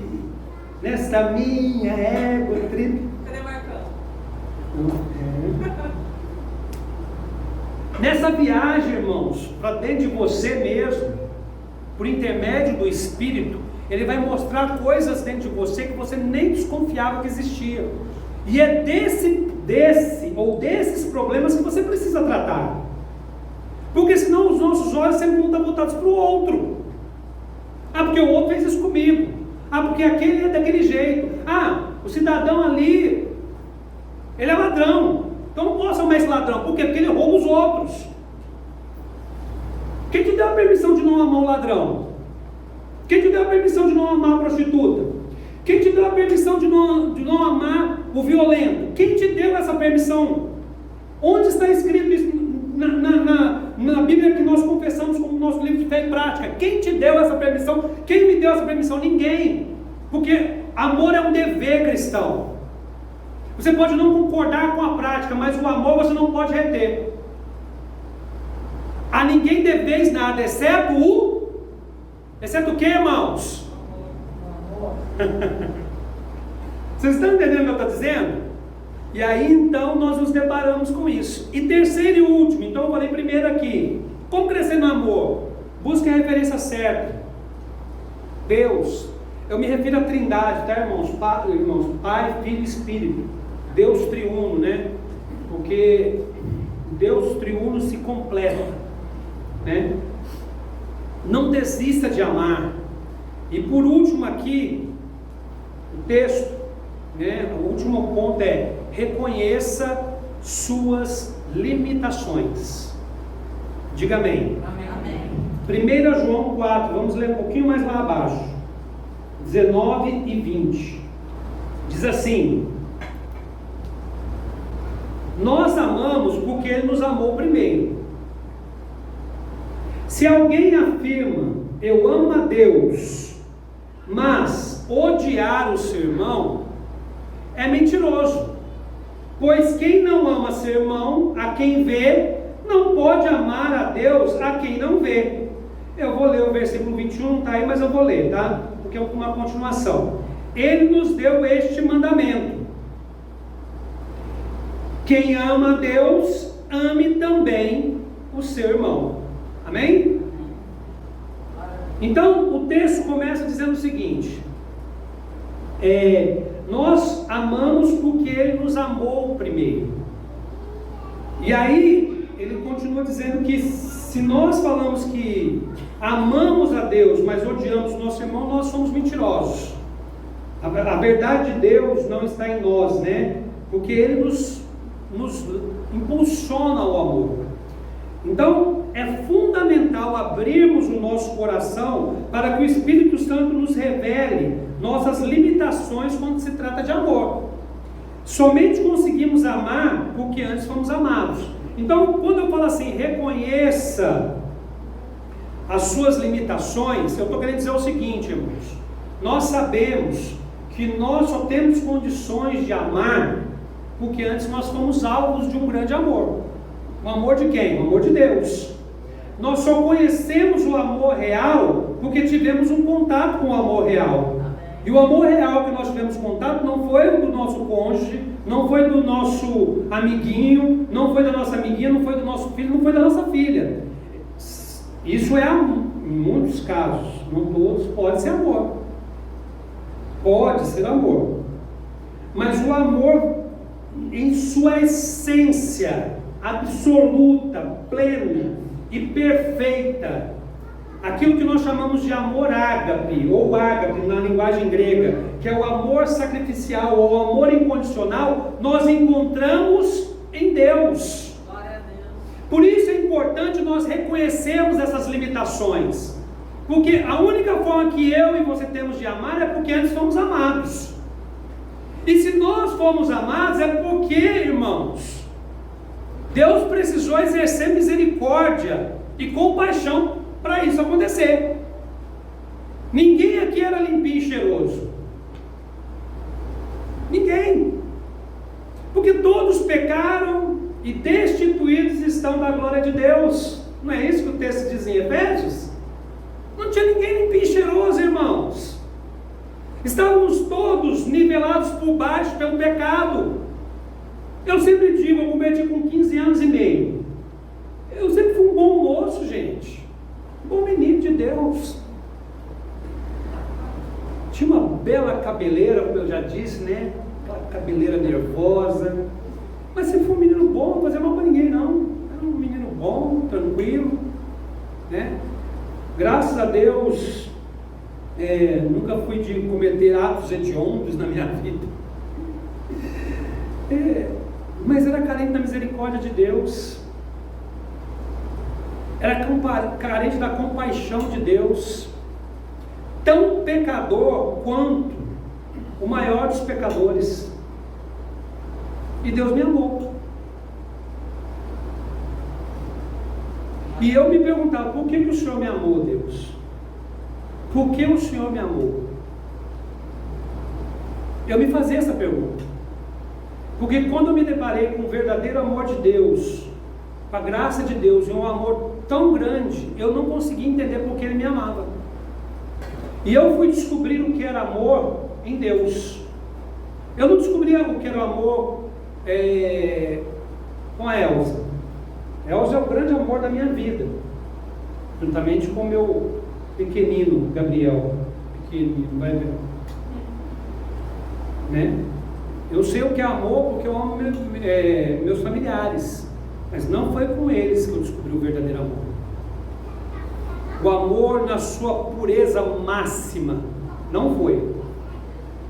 Nesta minha egotrip. Cadê Marcão? Nessa viagem, irmãos, para dentro de você mesmo, por intermédio do Espírito, ele vai mostrar coisas dentro de você que você nem desconfiava que existiam. E é desses problemas que você precisa tratar. Porque senão os nossos olhos sempre vão estar voltados para o outro. Ah, porque o outro fez isso comigo. Ah, porque aquele é daquele jeito. Ah, o cidadão ali, ele é ladrão. Então não posso amar esse ladrão. Por quê? Porque ele rouba os outros. Quem te deu a permissão de não amar o ladrão? Quem te deu a permissão de não amar a prostituta? Quem te deu a permissão de não amar o violento. Quem te deu essa permissão? Onde está escrito isso? Na Bíblia que nós confessamos como nosso livro de fé e prática. Quem te deu essa permissão? Quem me deu essa permissão? Ninguém. Porque amor é um dever cristão. Você pode não concordar com a prática, mas o amor você não pode reter. A ninguém deveis nada, exceto o que, irmãos? Vocês estão entendendo o que eu estou dizendo? E aí então nós nos deparamos com isso. E terceiro e último, então eu falei primeiro aqui, como crescer no amor? Busque a referência certa. Deus, eu me refiro à Trindade, tá, irmãos? Pai, Filho e Espírito. Deus triuno, né? Porque Deus triuno se completa, né? Não desista de amar. E por último aqui, o texto, né? O último ponto é: reconheça suas limitações. Diga amém. Amém. 1 João 4, vamos ler um pouquinho mais lá abaixo, 19 e 20. Diz assim: nós amamos porque Ele nos amou primeiro. Se alguém afirma, eu amo a Deus, mas odiar o seu irmão, é mentiroso. Pois quem não ama seu irmão, a quem vê, não pode amar a Deus a quem não vê. Eu vou ler o versículo 21, tá aí, mas eu vou ler, tá? Porque é uma continuação. Ele nos deu este mandamento: quem ama a Deus, ame também o seu irmão. Amém? Então, o texto começa dizendo o seguinte: nós amamos porque Ele nos amou primeiro. E aí, ele continua dizendo que se nós falamos que amamos a Deus, mas odiamos o nosso irmão, nós somos mentirosos. A verdade de Deus não está em nós, né? Porque Ele nos impulsiona ao amor. Então, é fundamental abrirmos o nosso coração para que o Espírito Santo nos revele nossas limitações quando se trata de amor. Somente conseguimos amar porque antes fomos amados. Então, quando eu falo assim, reconheça as suas limitações, eu estou querendo dizer o seguinte, irmãos: nós sabemos que nós só temos condições de amar porque antes nós fomos alvos de um grande amor. O amor de quem? O amor de Deus. Nós só conhecemos o amor real porque tivemos um contato com o amor real. E o amor real que nós tivemos contato não foi do nosso cônjuge, não foi do nosso amiguinho, não foi da nossa amiguinha, não foi do nosso filho, não foi da nossa filha. Isso é em muitos casos, não todos, pode ser amor. Pode ser amor. Mas o amor em sua essência absoluta, plena e perfeita, aquilo que nós chamamos de amor ágape, ou ágape na linguagem grega, que é o amor sacrificial ou o amor incondicional, nós encontramos em Deus. Glória a Deus. Por isso é importante nós reconhecermos essas limitações, porque a única forma que eu e você temos de amar é porque antes fomos amados. E se nós fomos amados é porque, irmãos, Deus precisou exercer misericórdia e compaixão para isso acontecer. Ninguém aqui era limpinho e cheiroso. Ninguém. Porque todos pecaram e destituídos estão da glória de Deus. Não é isso que o texto diz em Efésios? Não tinha ninguém limpinho e cheiroso, irmãos. Estávamos todos nivelados por baixo pelo pecado. Eu sempre digo, eu cometi com 15 anos e meio. Eu sempre fui um bom moço, gente. Um bom menino de Deus. Tinha uma bela cabeleira, como eu já disse, né? Aquela cabeleira nervosa. Mas sempre fui um menino bom, não fazia mal para ninguém, não. Era um menino bom, tranquilo, né? Graças a Deus, nunca fui de cometer atos hediondos na minha vida. Mas era carente da misericórdia de Deus, era carente da compaixão de Deus, tão pecador quanto o maior dos pecadores. E Deus me amou. E eu me perguntava, por que o Senhor me amou, Deus? Por que o Senhor me amou? Eu me fazia essa pergunta. Porque quando eu me deparei com o verdadeiro amor de Deus, com a graça de Deus e um amor tão grande, eu não conseguia entender por que Ele me amava. E eu fui descobrir o que era amor em Deus. Eu não descobria o que era amor com a Elza. Elza é o grande amor da minha vida, juntamente com o meu pequenino Gabriel. Pequenino, vai ver. Né? Eu sei o que é amor porque eu amo meus familiares, mas não foi com eles que eu descobri o verdadeiro amor. O amor na sua pureza máxima não foi.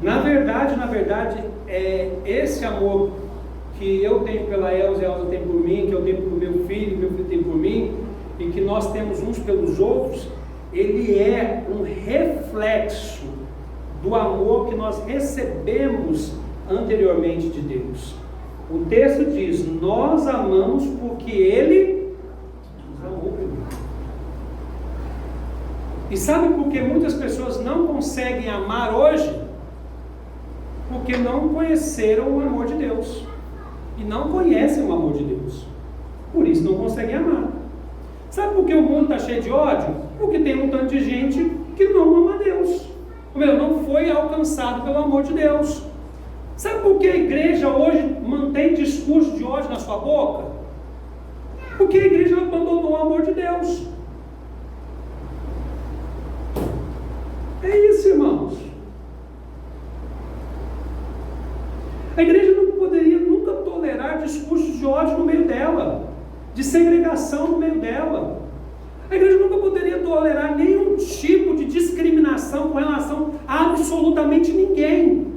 Na verdade, é esse amor que eu tenho pela Elza, a Elza tem por mim, que eu tenho pelo meu filho tem por mim, e que nós temos uns pelos outros, ele é um reflexo do amor que nós recebemos anteriormente de Deus. O texto diz: nós amamos porque Ele nos amou primeiro. E sabe por que muitas pessoas não conseguem amar hoje? Porque não conheceram o amor de Deus. E não conhecem o amor de Deus. Por isso não conseguem amar. Sabe por que o mundo está cheio de ódio? Porque tem um tanto de gente que não ama Deus. Ou melhor, não foi alcançado pelo amor de Deus. Sabe por que a igreja hoje mantém discurso de ódio na sua boca? Porque a igreja abandonou o amor de Deus. É isso, irmãos. A igreja não poderia nunca tolerar discursos de ódio no meio dela, de segregação no meio dela. A igreja nunca poderia tolerar nenhum tipo de discriminação com relação a absolutamente ninguém.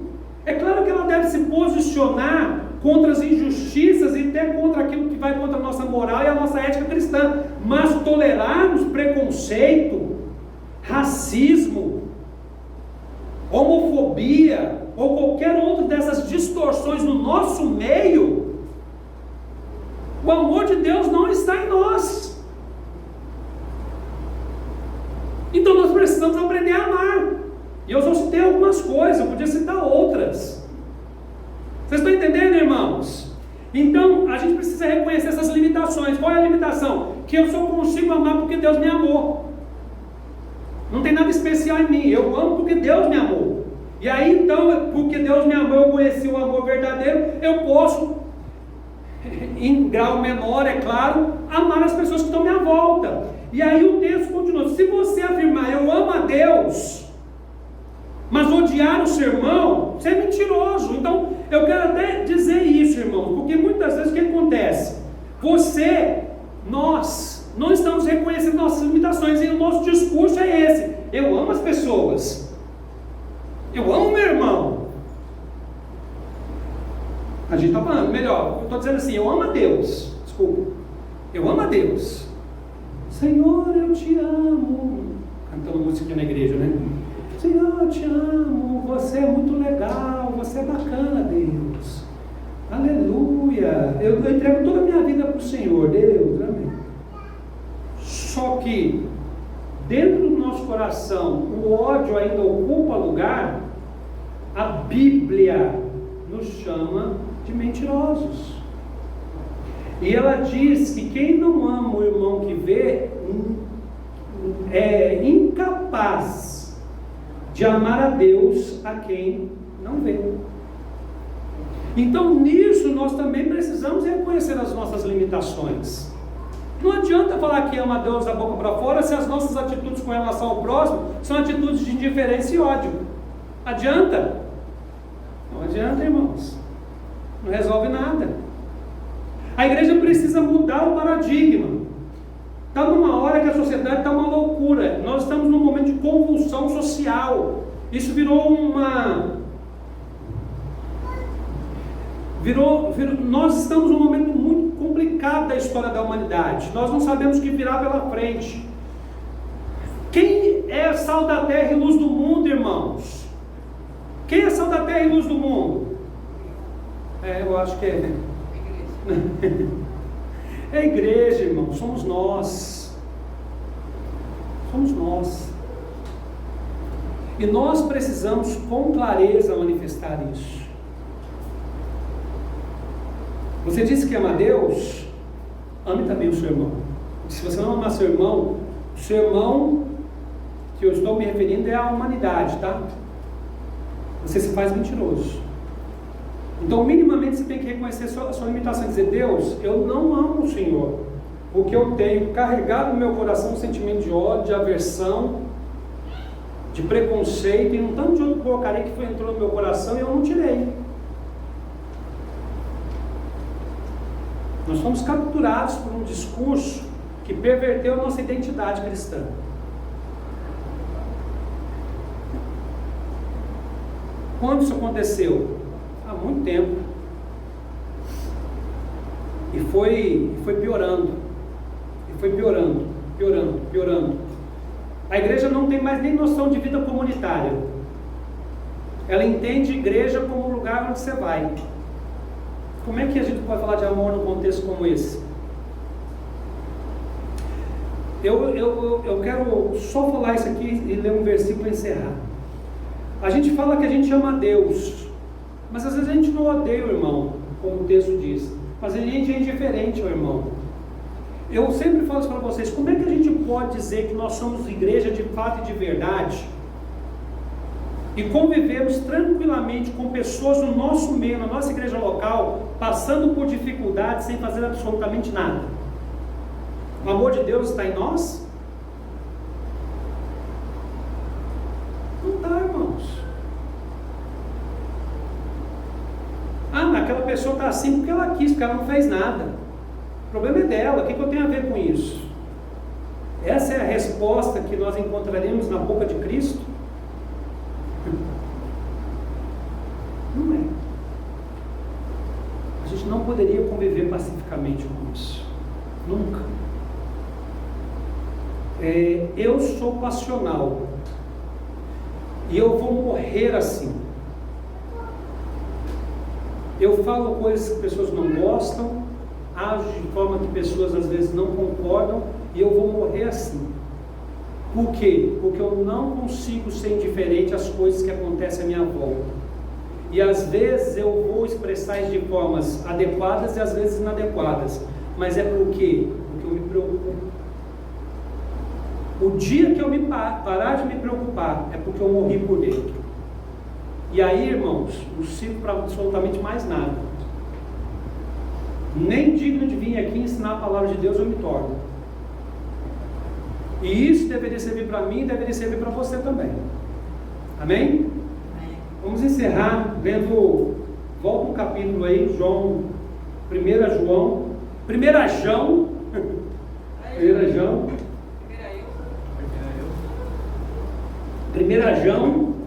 É claro que ela deve se posicionar contra as injustiças e até contra aquilo que vai contra a nossa moral e a nossa ética cristã, mas tolerarmos preconceito, racismo, homofobia ou qualquer outra dessas distorções no nosso meio, o amor de Deus não está em nós. Então nós precisamos aprender a amar. E eu só citei algumas coisas, eu podia citar outras. Vocês estão entendendo, irmãos? Então a gente precisa reconhecer essas limitações. Qual é a limitação? Que eu só consigo amar porque Deus me amou. Não tem nada especial em mim, eu amo porque Deus me amou. E aí então, porque Deus me amou, eu conheci o amor verdadeiro, eu posso, em grau menor, é claro, amar as pessoas que estão à minha volta. E aí o texto continua: se você afirmar eu amo a Deus, mas odiar o seu irmão, você é mentiroso. Então eu quero até dizer isso, irmão, porque muitas vezes o que acontece? Nós não estamos reconhecendo nossas limitações, e o nosso discurso é esse: eu amo as pessoas, eu amo meu irmão. A gente está falando, melhor, eu estou dizendo assim: eu amo a Deus, desculpa, eu amo a Deus. Senhor, eu te amo. Cantando música na igreja, né? Senhor, eu te amo, você é muito legal, você é bacana, Deus. Aleluia. Eu entrego toda a minha vida para o Senhor, Deus, amém. Só que dentro do nosso coração o ódio ainda ocupa lugar. A Bíblia nos chama de mentirosos. E ela diz que quem não ama o irmão que vê é incapaz de amar a Deus a quem não vê. Então nisso nós também precisamos reconhecer as nossas limitações. Não adianta falar que ama a Deus da boca para fora se as nossas atitudes com relação ao próximo são atitudes de indiferença e ódio. Adianta? Não adianta, irmãos. Não resolve nada. A igreja precisa mudar o paradigma. Está numa hora que a sociedade está uma loucura. Nós estamos num momento de convulsão social. Isso nós estamos num momento muito complicado da história da humanidade. Nós não sabemos o que virá pela frente. Quem é sal da terra e luz do mundo, irmãos? Quem é sal da terra e luz do mundo? Eu acho que é. É a igreja, irmão, somos nós. Somos nós. E nós precisamos com clareza manifestar isso. Você disse que ama a Deus, ame também o seu irmão. Se você não amar seu irmão, o seu irmão que eu estou me referindo é a humanidade, tá? Você se faz mentiroso. Então, minimamente, você tem que reconhecer a sua limitação e dizer: Deus, eu não amo o Senhor, porque eu tenho carregado no meu coração um sentimento de ódio, de aversão, de preconceito e um tanto de outro porcaria que entrou no meu coração e eu não tirei. Nós fomos capturados por um discurso que perverteu a nossa identidade cristã. Quando isso aconteceu? Há muito tempo. E foi piorando. E foi piorando. A igreja não tem mais nem noção de vida comunitária. Ela entende igreja como um lugar onde você vai. Como é que a gente pode falar de amor num contexto como esse? Eu quero só falar isso aqui e ler um versículo para encerrar. A gente fala que a gente ama a Deus, mas às vezes a gente não odeia o irmão, como o texto diz. Mas a gente é indiferente ao irmão. Eu sempre falo isso para vocês: como é que a gente pode dizer que nós somos igreja de fato e de verdade e convivemos tranquilamente com pessoas no nosso meio, na nossa igreja local, passando por dificuldades sem fazer absolutamente nada? O amor de Deus está em nós? Não está, irmãos. Mas aquela pessoa está assim porque ela quis, porque ela não fez nada. O problema é dela. O que eu tenho a ver com isso? Essa é a resposta que nós encontraremos na boca de Cristo? Não é. A gente não poderia conviver pacificamente com isso. Nunca. Eu sou passional. E eu vou morrer assim. Eu falo coisas que pessoas não gostam, ajo de forma que pessoas às vezes não concordam, e eu vou morrer assim. Por quê? Porque eu não consigo ser indiferente às coisas que acontecem à minha volta. E às vezes eu vou expressar isso de formas adequadas e às vezes inadequadas. Mas é por quê? Porque eu me preocupo. O dia que eu parar de me preocupar é porque eu morri por dentro. E aí, irmãos, não sirvo para absolutamente mais nada. Nem digno de vir aqui ensinar a palavra de Deus eu me torno. E isso deveria servir para mim e deveria servir para você também. Amém? Amém? Vamos encerrar vendo, volta um capítulo aí, João, 1 João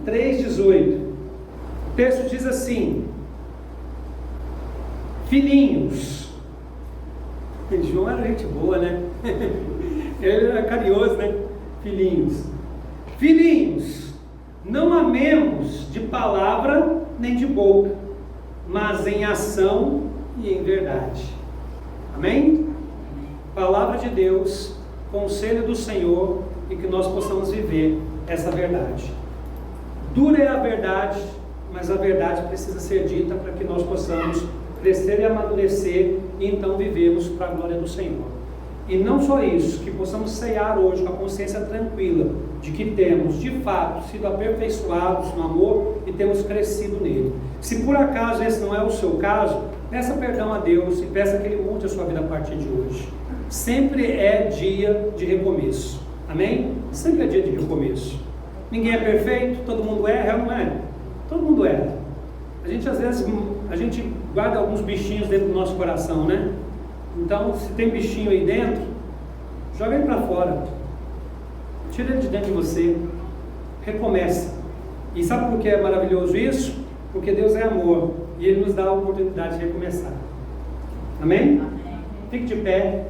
3,18. O texto diz assim: filhinhos. João era gente boa, né? Ele era carinhoso, né? Filhinhos, não amemos de palavra nem de boca, mas em ação e em verdade. Amém? Palavra de Deus, conselho do Senhor, e que nós possamos viver essa verdade. Dura é a verdade, mas a verdade precisa ser dita para que nós possamos crescer e amadurecer e então vivemos para a glória do Senhor. E não só isso, que possamos ceiar hoje com a consciência tranquila de que temos de fato sido aperfeiçoados no amor e temos crescido nele. Se por acaso esse não é o seu caso, peça perdão a Deus e peça que Ele mude a sua vida a partir de hoje. Sempre é dia de recomeço. Amém? Sempre é dia de recomeço. Ninguém é perfeito, todo mundo erra, não é? Todo mundo erra. A gente às vezes guarda alguns bichinhos dentro do nosso coração, né? Então, se tem bichinho aí dentro, joga ele para fora. Tira ele de dentro de você. Recomece. E sabe por que é maravilhoso isso? Porque Deus é amor e Ele nos dá a oportunidade de recomeçar. Amém? Amém. Fique de pé.